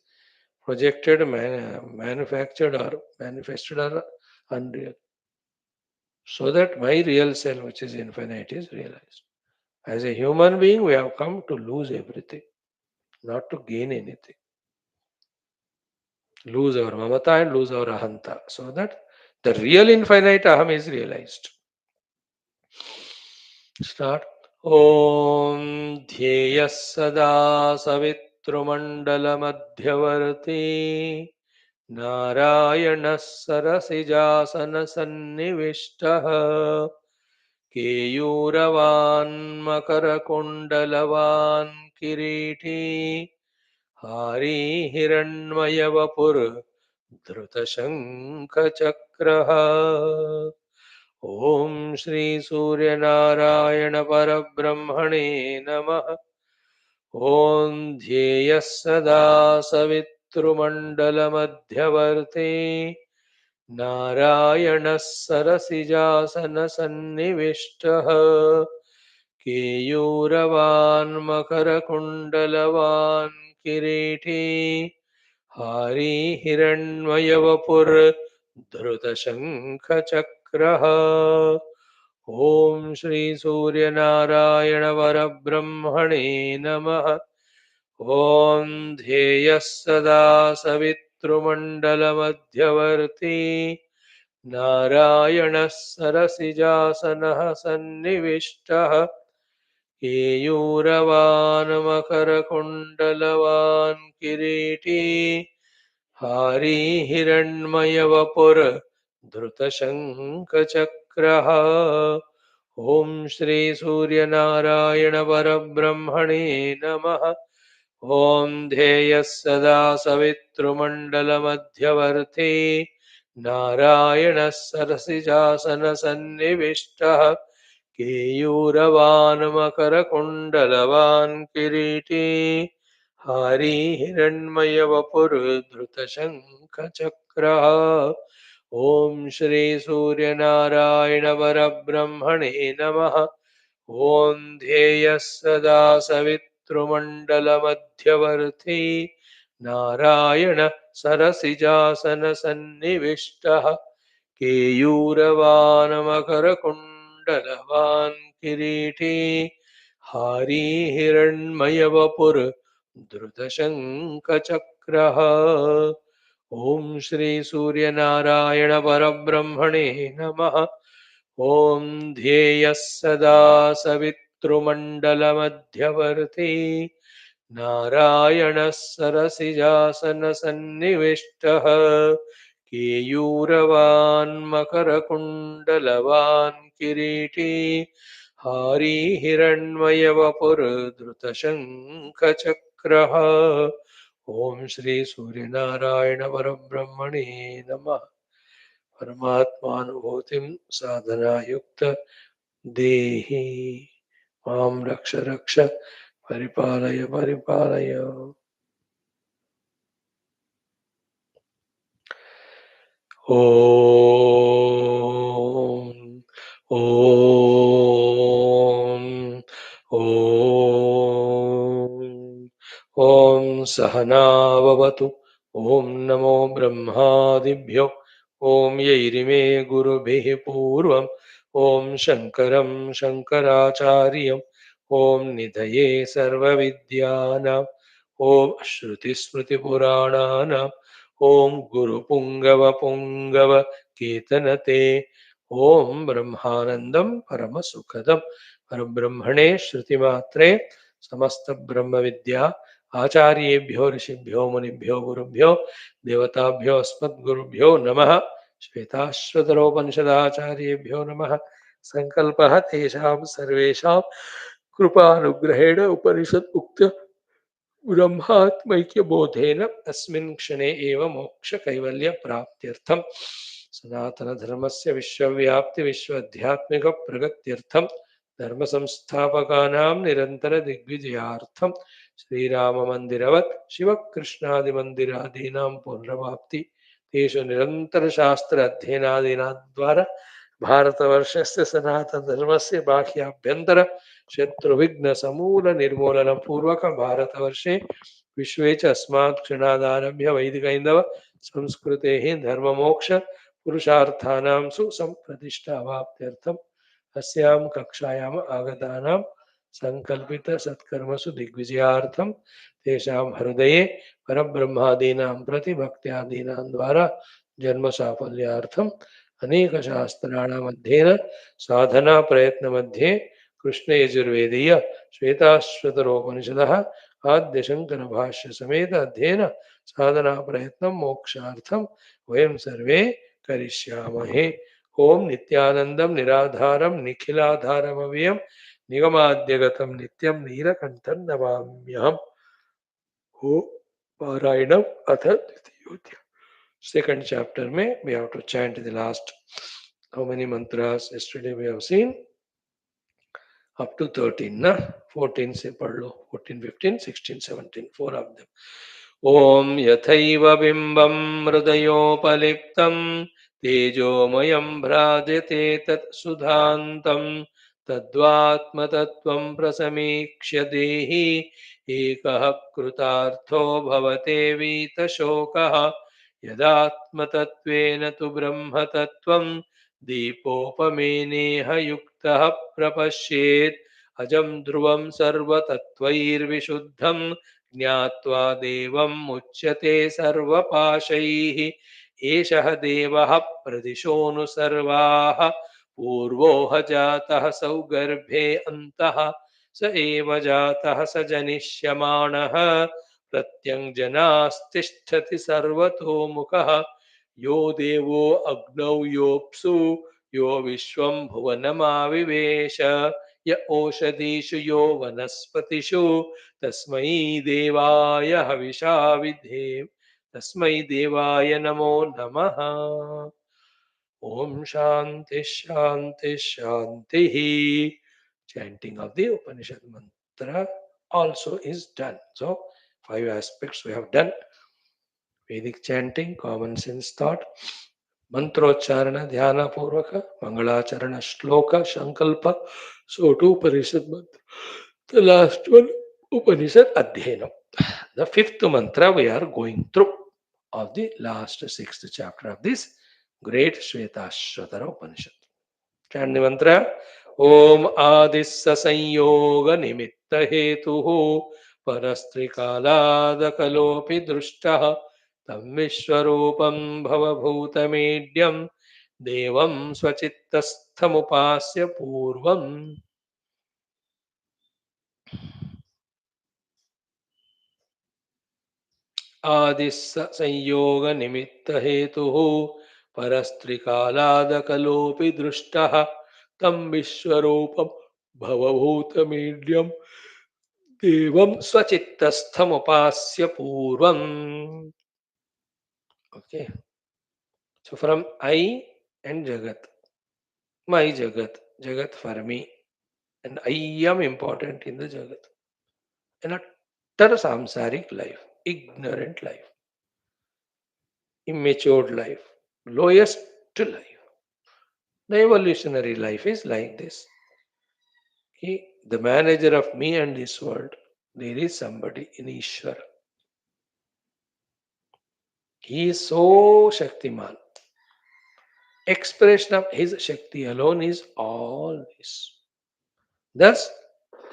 projected, manufactured, or manifested, or unreal, so that my real self, which is infinite, is realized. As a human being, we have come to lose everything, not to gain anything. Lose our mamata and lose our ahanta, so that the real infinite aham is realized. Start. Om Dhyeyas Sada Savitrumandalam Madhyavarti नारायणः सरसिजासनसन्निविष्टः केयूरवान् मकरकुण्डलवान् किरीटी हारी हिरण्मयवपुर्धृतशङ्खचक्रः. ॐ श्री सूर्यनारायण परब्रह्मणे नमः. ॐ ध्येयः सदा सवितृमण्डलमध्यवर्ती नारायणः सरसिजासनसन्निविष्टः केयूरवान् मकरकुण्डलवान् किरीटी हारी हिरण्मयवपुर्धृतशङ्खचक्रः. ॐ श्री सूर्यनारायण परब्रह्मणे नमः. ॐ ध्येयः सदा सवितृमण्डलमध्यवर्ती नारायणः सरसिजासनः सन्निविष्टः केयूरवान् मकरकुण्डलवान् किरीटी हारी हिरण्मयवपुर्धृतशङ्खचक्रः. ॐ श्री सूर्यनारायण परब्रह्मणे नमः. ॐ ध्येयः सदा सवितृमण्डलमध्यवर्ती नारायणः सरसिजासनसन्निविष्टः केयूरवान् मकरकुण्डलवान् किरीटी हारी हिरण्मयवपुर्धृतशङ्खचक्रः. ॐ श्री सूर्यनारायण परब्रह्मणे नमः. ॐ ध्येयः सदा सवितृमण्डलमध्यवर्ती नारायणः सरसिजासनसन्निविष्टः केयूरवान् मकरकुण्डलवान् किरीटी हारी हिरण्मयवपुर्धृतशङ्खचक्रः. ॐ श्री सूर्यनारायण परब्रह्मणे नमः. ॐ ध्येयः सदा सवितृमण्डलमध्यवर्ती नारायणः सरसिजासनसन्निविष्टः केयूरवान् मकरकुण्डलवान् किरीटी हारी हिरण्मयवपुर्धृतशङ्खचक्रः। ॐ श्री सूर्यनारायण परब्रह्मणे नमः। परमात्मानुभूतिं साधनायुक्त देहि मां रक्ष रक्ष परिपालय परिपालय। ॐ ॐ ॐ सहना भवतु। ॐ नमो ब्रह्मादिभ्यो। ॐ यैरिमे गुरुभिः पूर्वम् ॐ शङ्करं शङ्कराचार्यम् ॐ निधये सर्वविद्यानाम् ॐ श्रुतिस्मृतिपुराणानाम् ॐ गुरुपुङ्गवपुङ्गव कीर्तनते। ॐ ब्रह्मानन्दं परमसुखदं परब्रह्मणे श्रुतिमात्रे समस्त ब्रह्म विद्या आचार्येभ्यो ऋषिभ्यो मुनिभ्यो गुरुभ्यो देवताभ्यो अस्मद्गुरुभ्यो नमः। श्वेताश्वतरोपनिषदाचार्येभ्यो नमः। संकल्पः तेषां सर्वेषां कृपानुग्रहेण उपनिषद उक्त ब्रह्मात्मैक्यबोधेन अस्मिन् क्षणे एव मोक्षकैवल्यप्राप्त्यर्थं सनातनधर्मस्य विश्वव्याप्तिविश्वध्यात्मिकप्रगत्यर्थं धर्मसंस्थापकानां निरन्तरदिग्विजयार्थं श्रीराममन्दिरवत् शिवकृष्णादिमन्दिरादीनां पुनरवाप्ति तेषु निरन्तरशास्त्र अध्ययनादीनाद्वारा भारतवर्षस्य सनातनधर्मस्य बाह्याभ्यन्तर शत्रुविघ्न समूल निर्मूलन पूर्वक भारतवर्षे विश्वे च अस्मात् क्षणादारभ्य वैदिकैन्दव संस्कृतेः धर्ममोक्ष पुरुषार्थानां सुसंप्रतिष्ठावाप्त्यर्थम् अस्यां कक्षायाम् आगतानां संकल्पित सत्कर्मसु दिग्विजयार्थं तेषां हृदये परब्रह्मादीनां प्रतिभक्त्यादीनां द्वारा जन्म साफल्यार्थम् अनेक शास्त्राणाम् अध्ययन साधना प्रयत्न मध्ये कृष्ण यजुर्वेदीय श्वेताश्वतरोपनिषदः आद्य शंकर भाष्य समेत अध्ययन साधना प्रयत्न मोक्षार्थम वयं सर्वे करिष्यामहे। ओम नित्यानंदम निराधारम निखिलाधारमव्ययम निगमाद्यगतम नित्यम नीलकंठं नमाम्यहम्। हो पारायणम अथ द्वितीयोऽध्याय। Second chapter में we have to chant the last how many mantras yesterday we have seen up to 13 na 14 से पढ़ लो 14 15 16 17 four of them. ॐ यथैव बिम्बं हृदयोपलिप्तं तेजोमयं भ्राजते तत् सुधान्तं तद्वात्मतत्त्वं प्रसमीक्ष्य देहि एकः कृतार्थो भवते वीतशोकः। यदात्मतत्त्वेन तु ब्रह्मतत्त्वं दीपोपमेनेह युक्तः प्रपश्येत् अजं ध्रुवं सर्वतत्त्वैर्विशुद्धं ज्ञात्वा देवं मुच्यते सर्वपाशैः। एषः देवः प्रदिशोऽनु सर्वाः पूर्वो ह जातः सौगर्भे अन्तः स एव जातः स जनिष्यमाणः प्रत्यङ्जनास्तिष्ठति सर्वतोमुखः। यो देवो अग्नौ योऽप्सु यो विश्वं भुवनमाविवेश य ओषधीषु यो वनस्पतिषु तस्मै देवाय हविषा विधेम तस्मै देवाय नमो नमः। ओम शांति शांति शांति। Chanting of the Upanishad mantra also is done. So 5 aspects we have done. Vedic chanting, common sense thought, mantrocharana dhyana purvaka, mangalacharana shloka, sankalpa. So to Upanishad mantra. The last one, Upanishad Adhyayana. The fifth mantra we are going through of the last sixth chapter of this great Shwethashwathara Upanishad. Chant the mantra. Om Adissa Sanyoga Nimitta Hetuhu Parastrikālādakalopi Drushtaha Tam Vishwarūpam Bhavabhūtamedyam Devam Swachittastham Purvam. आदिस्स संयोग निमित्त हेतु परस्त्रिकालादकलोपि दृष्टः तं विश्वरूपं भवभूतमीड्यं देवं स्वचित्तस्थमुपास्य पूर्वम्. Okay. So from I and Jagat, my Jagat, Jagat for me, and I am important in the Jagat. An utter samsaric life, ignorant life, immature life, lowest life. The evolutionary life is like this. The manager of me and this world, there is somebody in Ishvara. He is so Shaktiman. Expression of his Shakti alone is all this. Thus,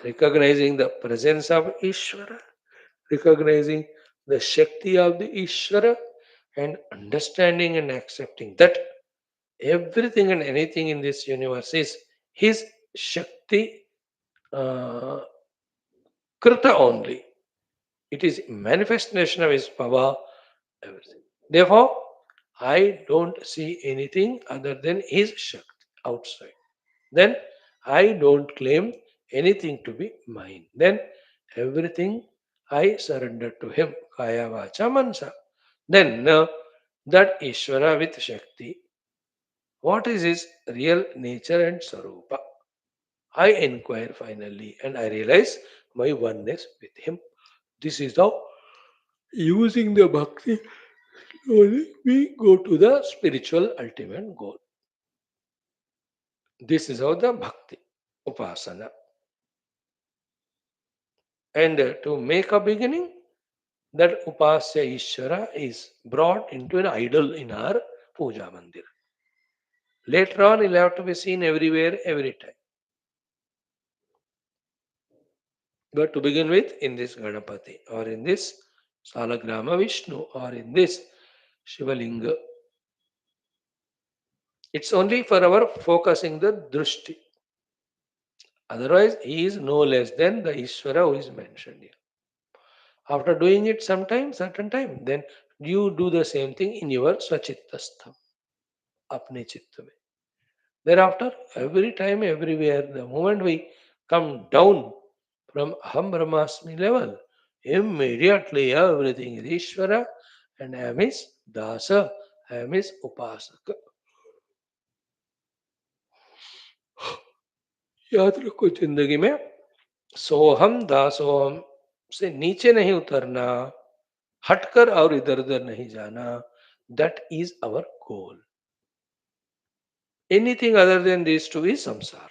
recognizing the presence of Ishvara, recognizing the Shakti of the Ishvara, and understanding and accepting that everything and anything in this universe is his Shakti uh, Krita only. It is manifestation of his power, everything. Therefore, I don't see anything other than his Shakti outside. Then I don't claim anything to be mine. Then everything I surrender to him. Kaya vacha mansa. Then that Ishvara with Shakti, what is his real nature and Sarupa? I inquire finally and I realize my oneness with him. This is how, using the bhakti, slowly we go to the spiritual ultimate goal. This is how the bhakti, upasana. And to make a beginning, that upasya Ishvara is brought into an idol in our puja mandir. Later on, he'll have to be seen everywhere, every time. But to begin with, in this Ganapati, or in this Salagrama Vishnu, or in this Shivalinga, it's only for our focusing the drushti. Otherwise, he is no less than the Ishvara who is mentioned here. After doing it sometime, certain time, then you do the same thing in your Swachittastham, apne chitta mein. Thereafter, every time, everywhere, the moment we come down from Aham Brahmasmi level, immediately everything is Ishvara and I am his Dasa, I am his Upasaka. याद रखो जिंदगी में सोहम दासोहम से नीचे नहीं उतरना, हटकर और इधर उधर नहीं जाना. That is our goal. Anything other than these two is samsara.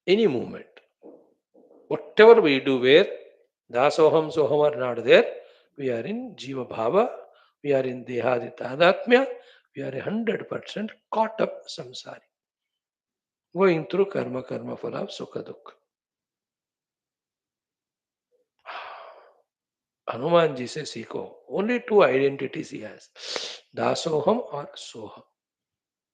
Any movement, whatever we do, where dasoham soham are not there, we are in jiva bhava, we are in dehadi tadatmya, we are 100% caught up samsari, going through karma karma phala sukha dukha. Hanuman ji से सीखो. Only two identities he has, dasoham or soham.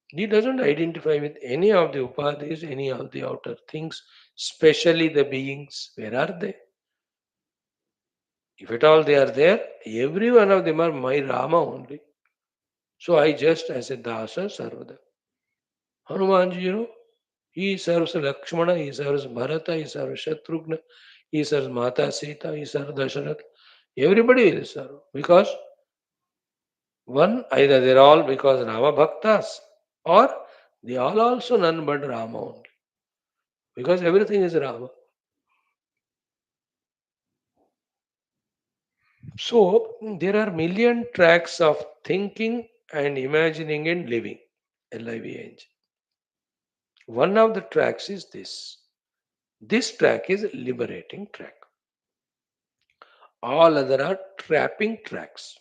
He doesn't identify with any of the upadhis, any of the outer things, especially the beings. Where are they? If at all they are there, every one of them are my Rama only. So I just as a dasa sarvada. Hanumanji, he serves Lakshmana, he serves Bharata, he serves Shatrughna, he serves Mata Sita, he serves Dasharath. Everybody will serve because one, either they're all because Rama Bhaktas or they all also none but Rama only. Because everything is Rama. So there are million tracks of thinking and imagining and living. LIVNG. One of the tracks is this. This track is liberating track. All other are trapping tracks.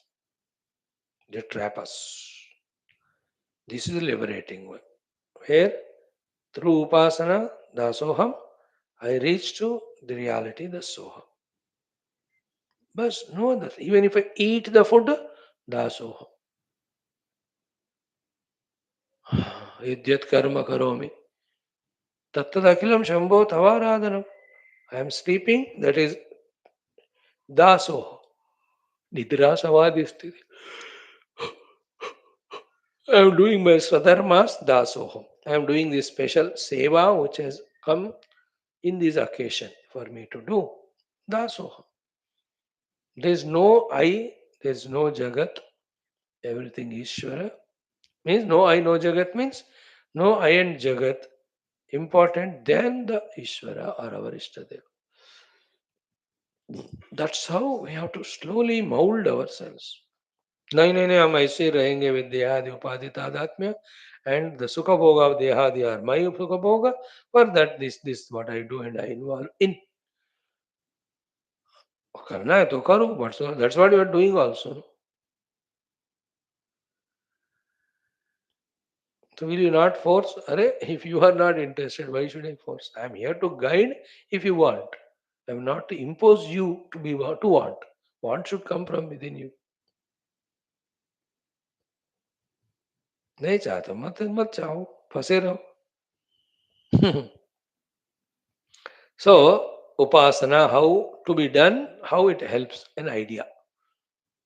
They trap us. This is the liberating one. Where through Upasana, Dasoham, I reach to the reality, the Soham. But no other. Even if I eat the food, Dasoham. Idyat karma karomi. Tattadakilam Shambho Tavaradhanam. I am sleeping, that is Dasoha. Nidra Samadhi sthiti. I am doing my Swadharmas Dasoham. I am doing this special seva which has come in this occasion for me to do. Dasoham. There is no I, there is no Jagat, everything Ishvara. Means no I, no Jagat means no I and Jagat important than the Ishvara or our Ishtadeva. That's how we have to slowly mold ourselves. नहीं नहीं नहीं हम ऐसे ही रहेंगे with देहादि उपाधि तादात्म्य and the sukha bhoga of dehadi are my sukha bhoga. For that this what I do and I involve in. करना है तो करो, but so that's what you are doing also. So will you not force? Arre, if you are not interested, why should I force? I am here to guide if you want. I am not to impose you to be to want. Want should come from within you. नहीं चाहते मत मत चाहो, फंसे रहो. So, Upasana, how to be done, how it helps, an idea.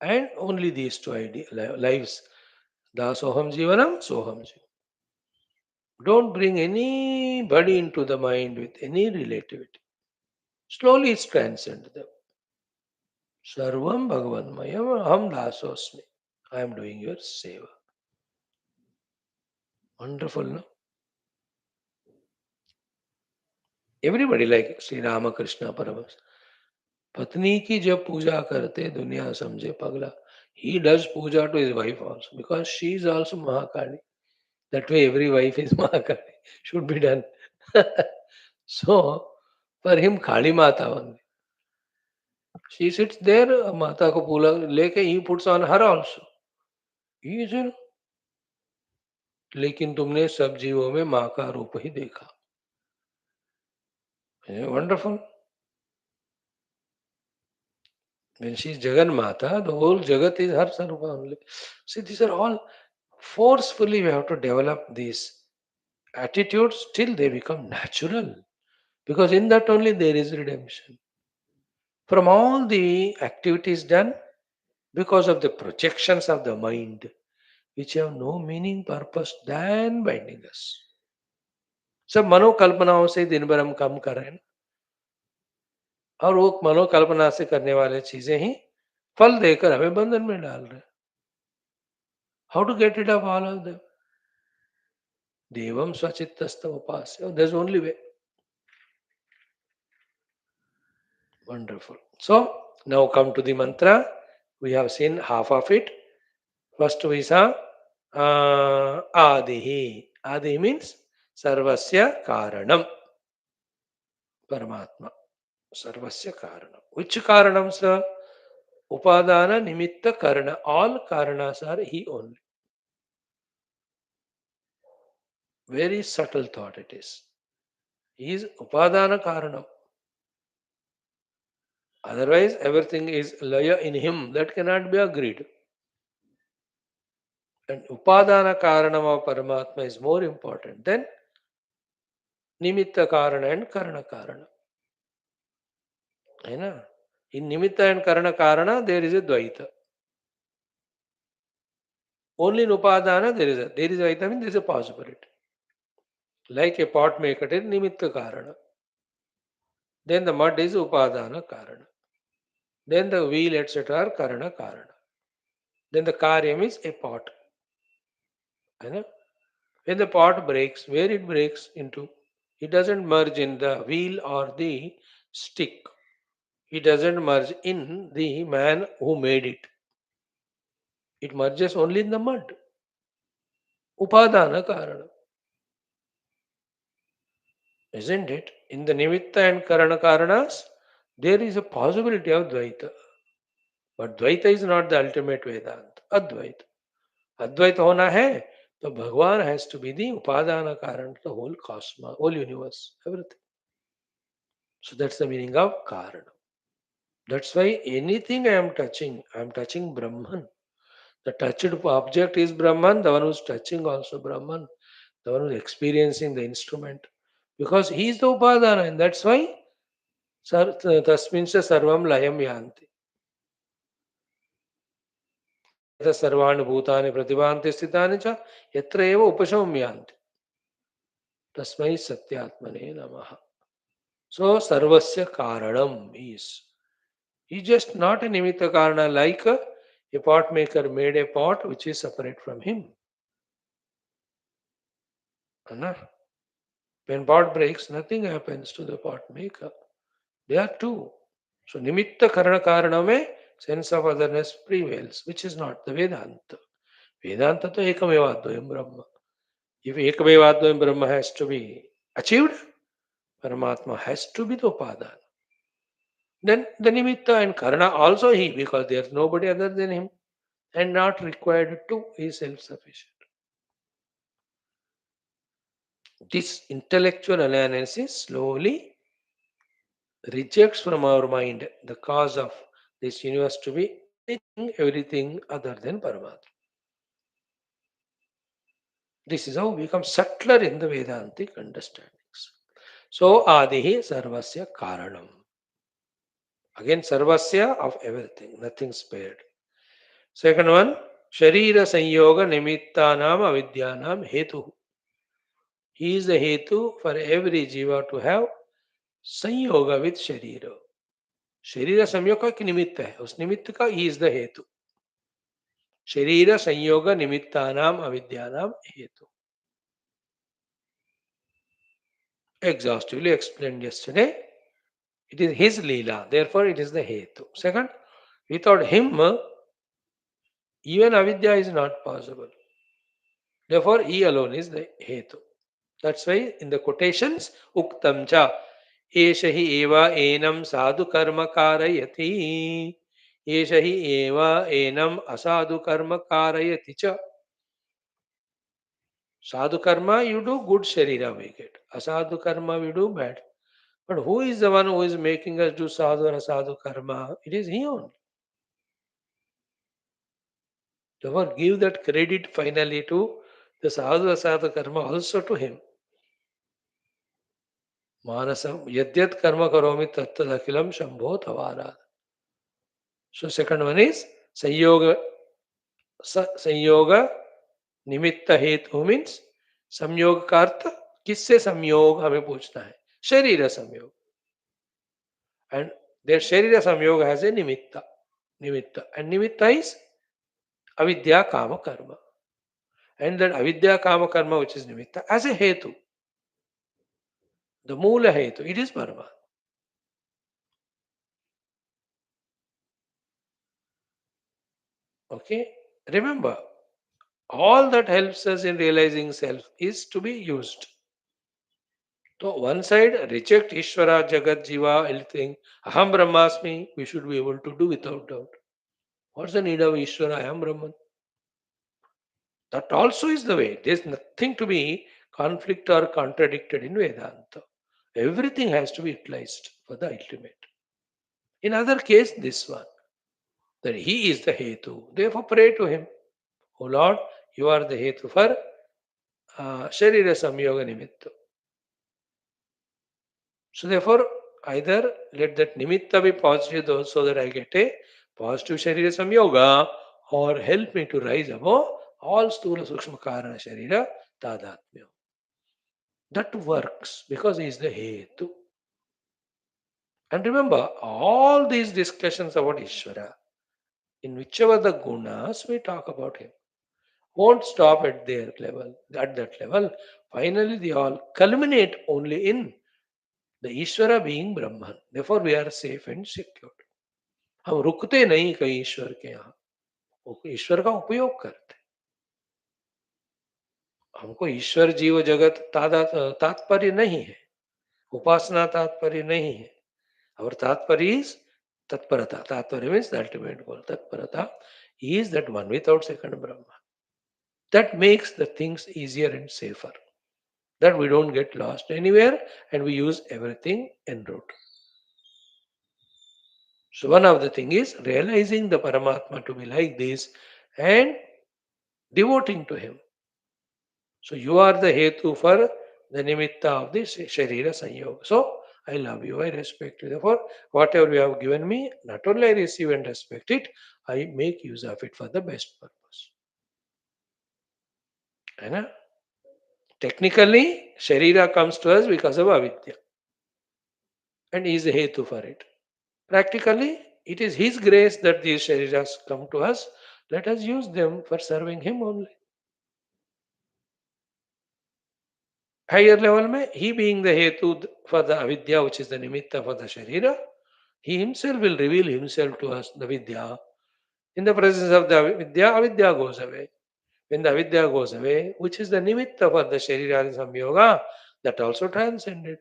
And only these two lives. Da Soham Jivanam, Soham Jivanam. Don't bring anybody into the mind with any relativity. Slowly it's transcend them. Sarvam Bhagavan Mayam Aham Dasosmi. I am doing your seva. Wonderful, no? Everybody like Sri Ramakrishna Paramahansa. पत्नी की जब पूजा करते दुनिया समझे पगला. He does puja to his wife also because she is also Mahakali. That way every wife is Mahakali. Should be done. So for him Kali Mata only. She sits there, Mata को पूला लेके he puts on her also. He is, लेकिन तुमने सब जीवों में माँ का रूप ही देखा. Wonderful. When she is Jagan Mata, the whole Jagat is her Sarupa only. See, these are all forcefully we have to develop these attitudes till they become natural. Because in that only there is redemption. From all the activities done, because of the projections of the mind, which have no meaning, purpose than binding us. सब मनोकल्पनाओं से दिन भर हम काम कर रहे हैं और वो मनोकल्पना से करने वाले चीजें ही फल देकर हमें बंधन में डाल रहे हैं. How to get rid of all of them? Devam Swachittasta Upasya. There's only way. Wonderful. So now come to the mantra. We have seen half of it. First we saw Adihi. Adihi means Sarvasya Karanam. Paramatma. Sarvasya Karanam. Which Karanam, sir? Upadana Nimitta Karana. All Karanas are He only. Very subtle thought it is. He is Upadana Karanam. Otherwise, everything is laya in him. That cannot be agreed. And Upadana Karanam of Paramatma is more important than Nimitta Karana and Karana Karana. है ना? In Nimitta and Karana Karana, there is a Dvaita. Only in Upadana, there is Dvaita means there is a possibility. Like a pot maker is Nimitta Karana. Then the mud is Upadana Karana. Then the wheel, etc. are Karana Karana. Then the Karyam is a pot. है ना? When the pot breaks, where it breaks into, it doesn't merge in the wheel or the stick. It doesn't merge in the man who made it. It merges only in the mud. Upadana Karana. Isn't it? In the Nimitta and Karana Karanas, there is a possibility of Dvaita. But Dvaita is not the ultimate Vedanta. Advaita. Advaita hona hai, so Bhagwan has to be the Upadana Karana, the whole cosmos, whole universe, everything. So that's the meaning of Karana. That's why anything I am touching Brahman. The touched object is Brahman, the one who's touching also Brahman, the one who's experiencing the instrument. Because he is the Upadana, and that's why Tasmincha Sarvam Layam Yanti. सर्वाणि भूतानि प्रतिभान्ति स्थितानि च यत्र एव उपशम्यान्ति तस्मै सत्यात्मने नमः. So sarvasya karanam is he just not a nimitta karana like a pot maker made a pot which is separate from him. Anna? When pot breaks, nothing happens to the pot maker. They are two. So nimitta karana karaname sense of otherness prevails, which is not the Vedanta. Vedanta to ekamevadvayam Brahma. If ekamevadvayam Brahma has to be achieved, Paramatma has to be the upadana. Then the nimitta and karana also he, because there is nobody other than him and not required to, he is self-sufficient. This intellectual analysis slowly rejects from our mind the cause of this universe to be anything, everything other than Paramatma. This is how we become subtler in the Vedantic understandings. So, Adihi Sarvasya Karanam. Again, Sarvasya of everything, nothing spared. Second one, Sharira Sanyoga Nimittanam Avidyanam Hetu. He is the Hetu for every Jiva to have Sanyoga with Sharira. Sharira Samyoga का निमित्त है उस निमित्त का he is the हेतु शरीर संयोग निमित्तानाम अविद्यानाम हेतु exhaustively explained yesterday. It is his leela, therefore it is the hetu. Second, without him even avidya is not possible, therefore he alone is the hetu. That's why in the quotations uktam cha esha hi eva enam sadhu karma karayati esha hi eva enam asadhu karma karayati cha. Sadhu karma you do, good sharira we get. Asadhu karma we do, bad. But who is the one who is making us do sadhu or asadhu karma? It is he only. Therefore, give that credit finally to the sadhu asadhu karma also to him. Manasam yadyat karma karomi tattad akhilam shambho tavara. So second one is संयोग संयोग निमित्त हेतु means संयोग का अर्थ किससे संयोग हमें पूछना है शरीर संयोग and their sharira samyoga has a nimitta and nimitta is avidya kama karma and that avidya kama karma which is nimitta as a hetu the moola hetu it is Parama. Okay, remember all that helps us in realizing self is to be used. So one side reject Ishvara, Jagat, Jiva, everything. Aham Brahmasmi, we should be able to do without doubt. What's the need of Ishvara? I am Brahman. That also is the way. There's nothing to be conflict or contradicted in Vedanta. Everything has to be utilized for the ultimate. In other case, this one, that he is the Hetu. Therefore, pray to him. O Lord, you are the Hetu for Sharira Samyoga Nimitta. So therefore, either let that Nimitta be positive so that I get a positive Sharira Samyoga or help me to rise above all Stula Sukshma Karana Sharira Tadatmya. That works because he is the Hetu. And remember, all these discussions about Ishvara, in whichever the gunas we talk about him, won't stop at their level, at that level. Finally, they all culminate only in the Ishvara being Brahman. Therefore, we are safe and secure. हम रुकते नहीं कहीं ईश्वर के यहाँ ईश्वर का उपयोग करते हमको ईश्वर जीव जगत तात्पर्य नहीं है उपासना तात्पर्य नहीं है our tathpari is tatparata. Tathpari means the ultimate goal. Tatparata is that one without second Brahma. That makes the things easier and safer. That we don't get lost anywhere and we use everything en route. So one of the thing is realizing the Paramatma to be like this and devoting to him. So you are the hetu for the nimitta of the Sharira Sanyoga. So I love you, I respect you. Therefore, whatever you have given me, not only I receive and respect it, I make use of it for the best purpose. है ना? Technically, Sharira comes to us because of avidya and he is a hetu for it. Practically, it is His grace that these Shariras come to us. Let us use them for serving Him only. Higher level mein, He being the hetu for the avidya, which is the nimitta for the Sharira, He Himself will reveal Himself to us, the vidya. In the presence of the vidya, avidya goes away. When the avidya goes away, which is the nimitta for the Sharira samyoga, that also transcended.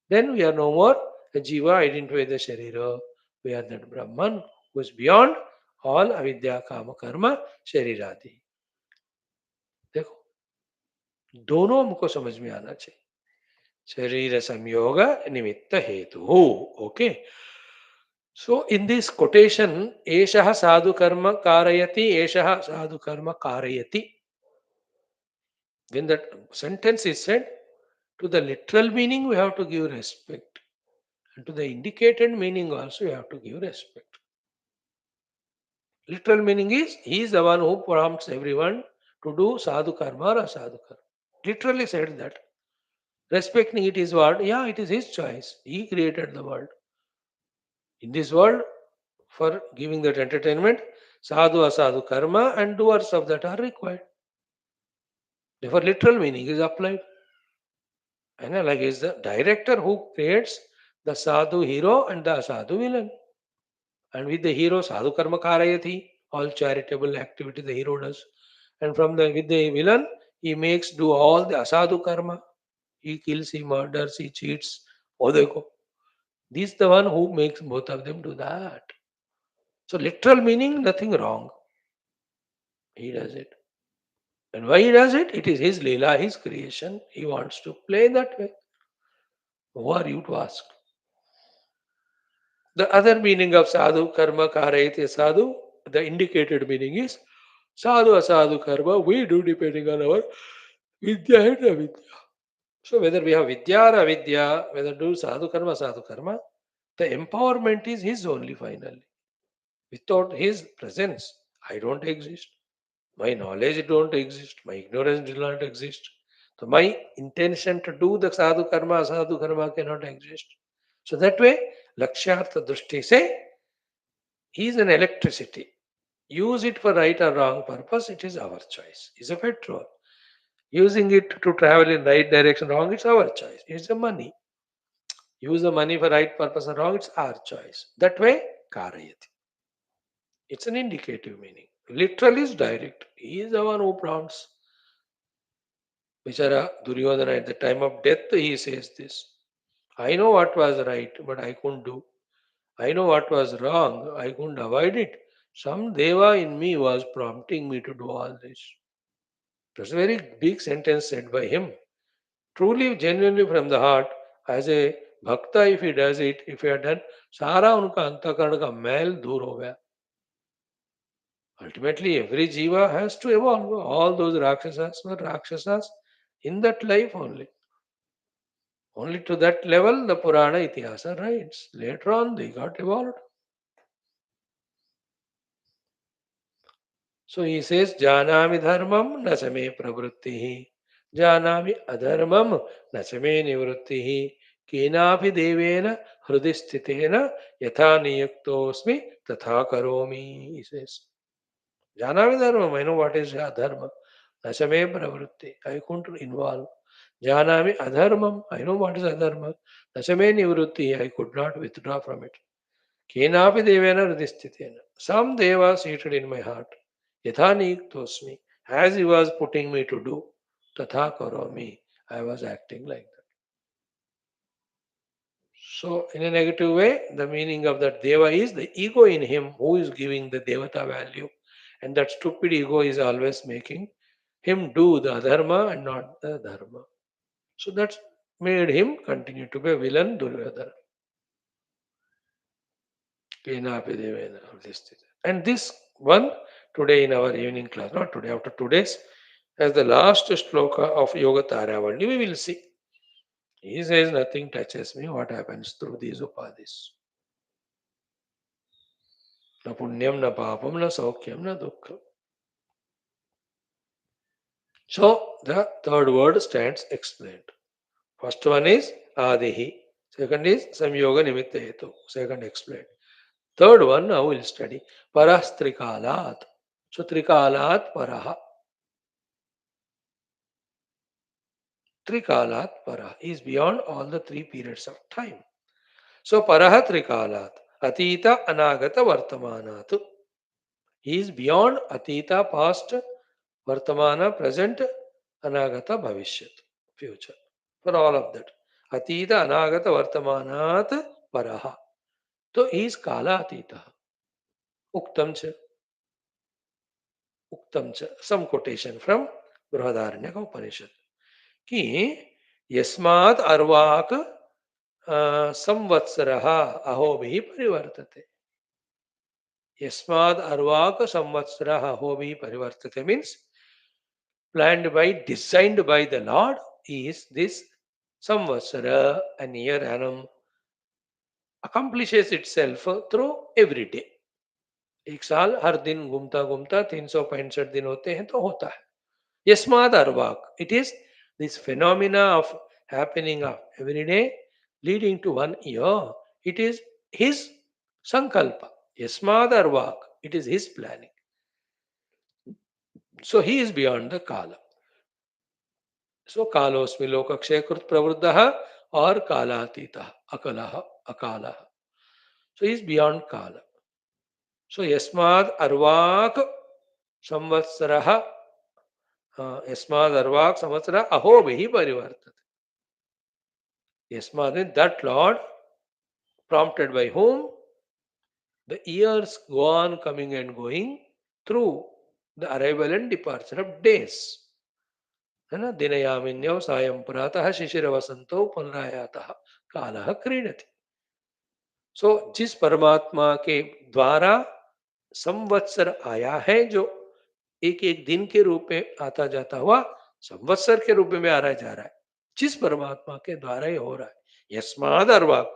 Then we are no more a jiva identified with the sharira. We are that Brahman who is beyond all avidya, kama, karma, शरीरादि. देखो दोनों हमको समझ में आना चाहिए. शरीर संयोग निमित्त हेतु. Okay. So in this quotation, एषः साधु कर्म कारयति, एषः साधु कर्म कारयति. When that sentence is said, to the literal meaning we have to give respect. And to the indicated meaning also you have to give respect. Literal meaning is he is the one who prompts everyone to do sadhu karma or asadhu karma. Literally said that. Respecting it is what? Yeah, it is his choice. He created the world. In this world, for giving that entertainment, sadhu asadhu karma and doers of that are required. Therefore, literal meaning is applied. And like is the director who creates the sadhu hero and the asadhu villain. And with the hero, sadhu karma karayati, all charitable activity the hero does. And from the with the villain, he makes do all the asadhu karma. He kills, he murders, he cheats. Oh, dekho. This is the one who makes both of them do that. So literal meaning, nothing wrong. He does it. And why he does it? It is his leela, his creation. He wants to play that way. Who are you to ask? The other meaning of sadhu karma karayati sadhu, the indicated meaning is sadhu asadhu karma we do depending on our vidya and avidya. So whether we have vidya or avidya, whether do sadhu karma, the empowerment is his only finally. Without his presence, I don't exist. My knowledge don't exist. My ignorance does not exist. So my intention to do the sadhu karma cannot exist. So that way, lakshyartha drushti say, he is an electricity. Use it for right or wrong purpose, it is our choice. It's a petrol. Using it to travel in right direction, wrong, it's our choice. It's the money. Use the money for right purpose or wrong, it's our choice. That way, karayati. It's an indicative meaning. Literal is direct. He is the one who prompts. Vichara Duryodhana at the time of death, he says this. I know what was right, but I couldn't do. I know what was wrong, I couldn't avoid it. Some deva in me was prompting me to do all this. That's a very big sentence said by him. Truly, genuinely from the heart, as a bhakta, if he does it, if he had done, सारा उनका अंतःकरण का मैल दूर हो गया. Ultimately, every jiva has to evolve. All those rakshasas were rakshasas in that life only. Only to that level the Purana Itihasa writes. Later on, they got evolved. So he says, Janami dharmam nasame pravrittihi. Janami adharmam nasame nivrittihi. Kenapi devena hrudisthitena yatha niyaktosmi tatha karomi. He says, Janami dharmam, I know what is adharma. Nasame pravritti, I couldn't involve. Janami adharmam, I know what is adharma. Nasame nivritti, I could not withdraw from it. Kenapi devena hrudisthitena. Some deva seated in my heart. Yatha niyaktosmi, as he was putting me to do, tatha karomi, I was acting like that. So, in a negative way, the meaning of that deva is the ego in him who is giving the devata value. And that stupid ego is always making him do the adharma and not the dharma. So that's made him continue to be a villain, Duryodhana. Kenapi devena hrudisthitena. And this one today in our evening class, not today, after 2 days, as the last shloka of Yoga Taravani, we will see. He says nothing touches me. What happens through these upadhis? Na punyam, na papam, na saukyam, na dukkham. So the third word stands explained. First one is adihi. Second is samyoga nimitta hetu. Second explained. Third one now we'll study parastrikalat. So trikalat paraha. Trikalat paraha is beyond all the three periods of time. So paraha trikalat. Atita anagata vartamanatu. He is beyond atita, past, vartamana, present, anagata, bhavishyat, future. For all of that. Atita anagata vartamanat paraha. So he is kala atita. Uktam cha. Uktam cha. Some quotation from Brihadaranyaka Upanishad. कि यस्मात् अर्वाक संवत्सरः अहोभिः परिवर्तते. यस्मात् अर्वाक संवत्सरः अहोभिः परिवर्तते means planned by, designed by the Lord is this samvatsara, an year annum, accomplishes itself through every day. एक साल हर दिन घूमता घूमता 365 दिन होते हैं तो होता है. Yasmad Arvak. It is this phenomena of happening of every day leading to 1 year. It is his sankalpa. Yasmad Arvak. It is his planning. So he is beyond the kala. So kalosmi lokakshaykrit pravruddha or kalatita akalaha akalaha. So he is beyond kala. So yasmad arvak samvatsaraha yasmad arvak samvatsara aho vihi parivartate. Yasmad, that Lord, prompted by whom the years go on coming and going through the arrival and departure of days. है ना, दिनयामिन्यौ सायं प्रातः शिशिरवसंतो पुनरायातः कालः क्रीडति. सो जिस परमात्मा के द्वारा संवत्सर आया है, जो एक एक दिन के रूप में आता जाता हुआ संवत्सर के रूप में आ रहा जा रहा है, जिस परमात्मा के द्वारा ही हो रहा है. यस्माद अर्वाक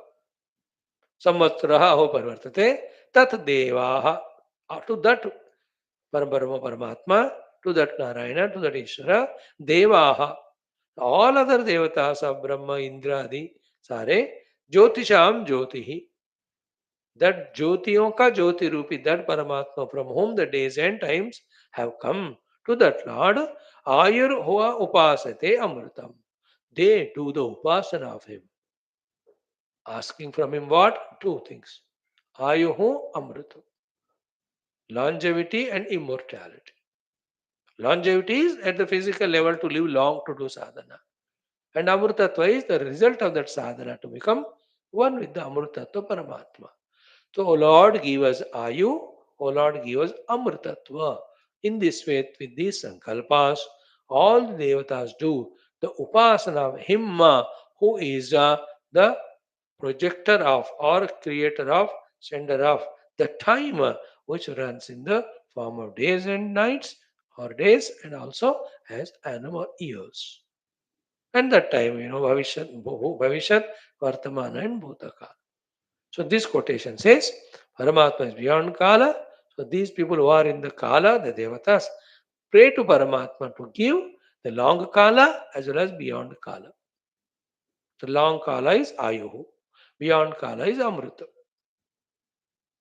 संवत्सरः हो परिवर्तते तत् देवाः. To that Parabrahma Paramatma, to that Narayan, to that Ishwar, देवाः, ऑल अदर देवतास ऑफ ब्रह्म इंद्र आदि सारे, ज्योतिषाम ज्योति ही, दैट ज्योतियों का ज्योति रूपी that Paramatma from home the days and times have come to that lord आयुर हुआ उपासते अमृतम. दे डू द उपासना of him. Asking from him what? Two things. Ayuhu Amritu. Longevity and immortality. Longevity is at the physical level to live long to do sadhana. And Amritatva is the result of that sadhana to become one with the Amritatva Paramatma. So, O Lord, give us Ayu. O Lord, give us Amritatva. In this way, with these sankalpas, all the devatas do the upasana of Him who is the projector of or creator of, sender of the time which runs in the form of days and nights or days and also as annum or years. And that time, Bhavishat, Vartamana and Bhutakala. So this quotation says, Paramatma is beyond Kala. So these people who are in the Kala, the Devatas, pray to Paramatma to give the long Kala as well as beyond Kala. The long Kala is Ayuhu. Beyond Kala is Amrita.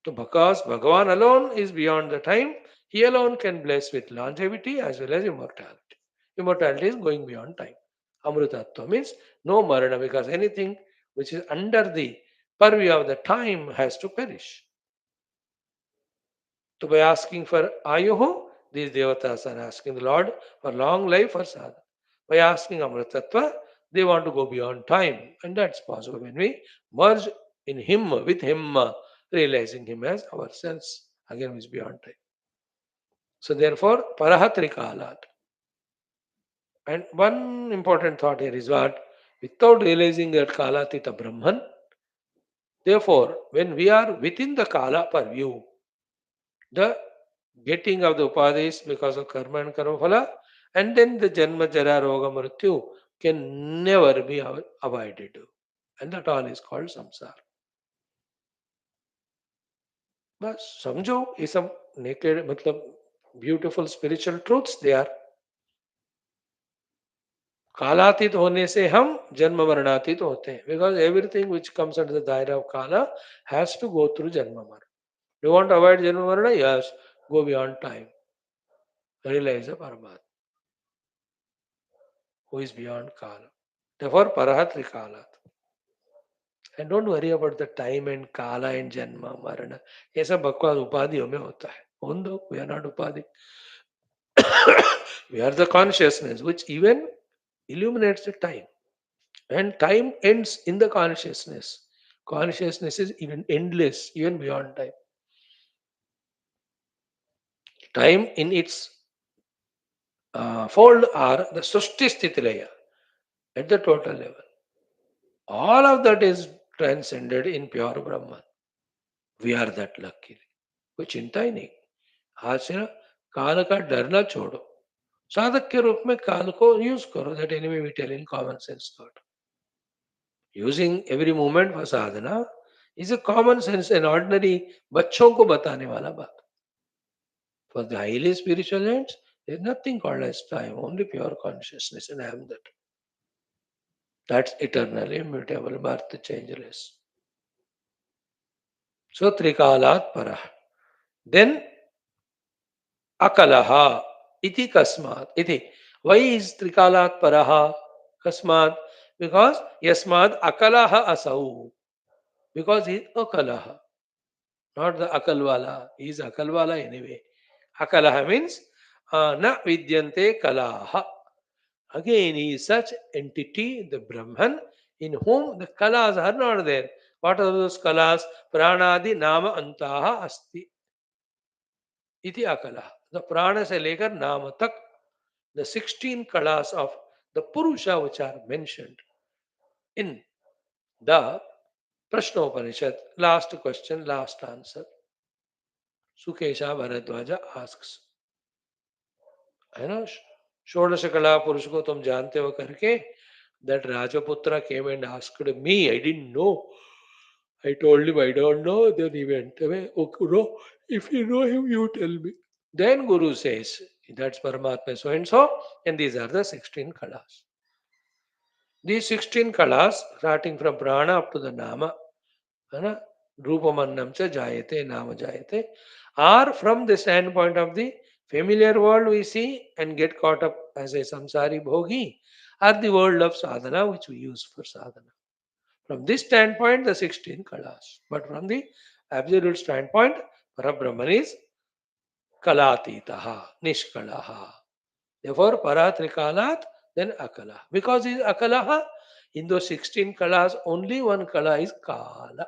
So because Bhagavan alone is beyond the time, he alone can bless with longevity as well as immortality. Immortality is going beyond time. Amritattva means no marana, because anything which is under the purview of the time has to perish. So by asking for Ayuhu, these devatas are asking the Lord for long life or sadhana. By asking Amritattva, they want to go beyond time. And that's possible when we merge in Him, with Him, realizing Him as ourselves. Again, is beyond time. So therefore, Parahatrikalat. And one important thought here is what? Without realizing that Kalatita Brahman, therefore, when we are within the Kala purview, the getting of the upadhis because of karma and karma phala, and then the janma jara roga mrityu can never be avoided. And that all is called samsara. बस समझो ये सब naked मतलब beautiful spiritual truths they are. कालातीत होने से हम जन्म मरणातीत होते हैं because everything which comes under the दायरा ऑफ काला हैज टू गो थ्रू जन्म मरण. यू वांट टू अवॉइड जन्म मरण, yes, go beyond time, realize the Paramatma who is beyond Kala. Therefore, Parahat Trikalat. And don't worry about the time and Kala and Janma, Marana. ये सब बकवास उपाधियों में होता है. Undo, we are not Upadhi. We are the consciousness which even illuminates the time. And time ends in the consciousness. Consciousness is even endless, even beyond time. Time in its fold are the Sushti Sthiti at the total level. All of that is transcended in pure Brahman. We are that lucky. कोई चिंता ही नहीं. आज से ना काल का डरना छोड़ो. साधक के रूप में काल को यूज करो. That anyway we tell in common sense thought. Using every moment for sadhana is a common sense and ordinary बच्चों को बताने वाला बात. For the highly spiritual ends, there is nothing called as time, only pure consciousness, and I am that. That's eternal, immutable, birth changeless. So Trikalat Parah. Then Akalaha iti kasmat iti. Why is Trikalat Paraha kasmat? Because Yasmad Akalaha asau. Because he is Akalaha, not the Akalwala. He is Akalwala anyway. Akalaha means na vidyante kalaha. Again, he is such entity, the Brahman, in whom the kalas are not there. What are those kalas? Pranadi nama antaha asti. Iti akala. The prana se lekar nama tak, the 16 kalas of the Purusha which are mentioned in the Prashnopanishad. Last question, last answer. Sukesha Bharadwaja asks. है ना, षोडश कला पुरुष को तुम जानते हो करके. That Rajaputra came and asked me. I didn't know. I told him I don't know. Then he went away. Okay, no, if you know him, you tell me. Then Guru says, that's Paramatma so and so, and these are the 16 kalas. These 16 kalas, starting from prana up to the nama, Rupamannam cha jayate, nama jayate, are from the standpoint of the familiar world we see and get caught up as a samsari bhogi, are the world of sadhana which we use for sadhana. From this standpoint, the 16 kalas. But from the absolute standpoint, Parabrahman is kalatitaha, nishkalaha. Therefore, paratrikalat, then akala. Because he is akalaha, in those 16 kalas, only one kala is kala.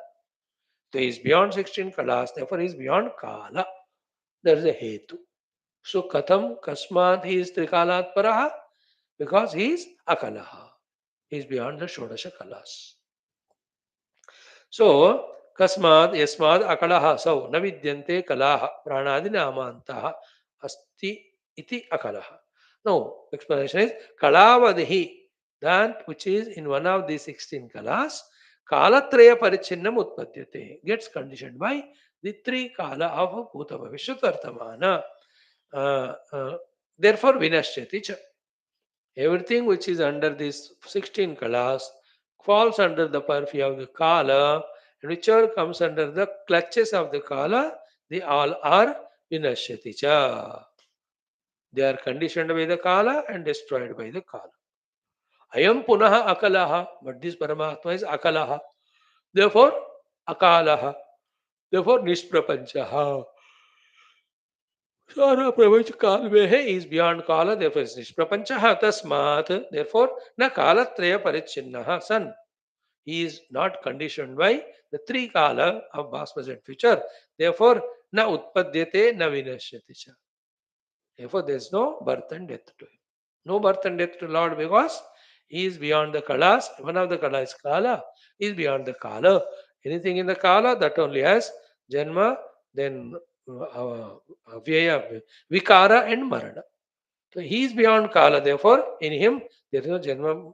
So he is beyond 16 kalas, therefore he is beyond kala. There is a hetu. So katham, kasmat, he is trikalat paraha, because he is akalaha. He is beyond the shodasha kalas. So, kasmad yasmad akalaha sau na vidyante kalaha pranadi namantaha asti iti akalaha. Now, explanation is kalavadhi, that which is in one of these 16 kalas, kalatraya parichinnam utpadyate, gets conditioned by the three kala of bhuta bhavishyat vartamana. Therefore, vinashyati cha. Everything which is under these 16 kalas falls under the purview of the kala, and whichever comes under the clutches of the kala, they all are vinashyati cha. They are conditioned by the kala and destroyed by the kala. Ayam punaha akalaha, but this Paramatma is akalaha. Therefore, akalaha. Therefore, nishprapanchaha. सारा प्रपंच काल में है, is beyond kala, therefore is nishprapanchaha. Tasmat, therefore na kalatraya parichinnah san. He is not conditioned by the three kala of past, present, future. Therefore na utpadyate na vinashyati cha. Therefore there is no birth and death to him. No birth and death to Lord because he is beyond the kalas. One of the kala is kala. He is beyond the kala. Anything in the kala that only has janma, then vyaya, vikara and marana. So he is beyond kala. Therefore, in him there is no janma,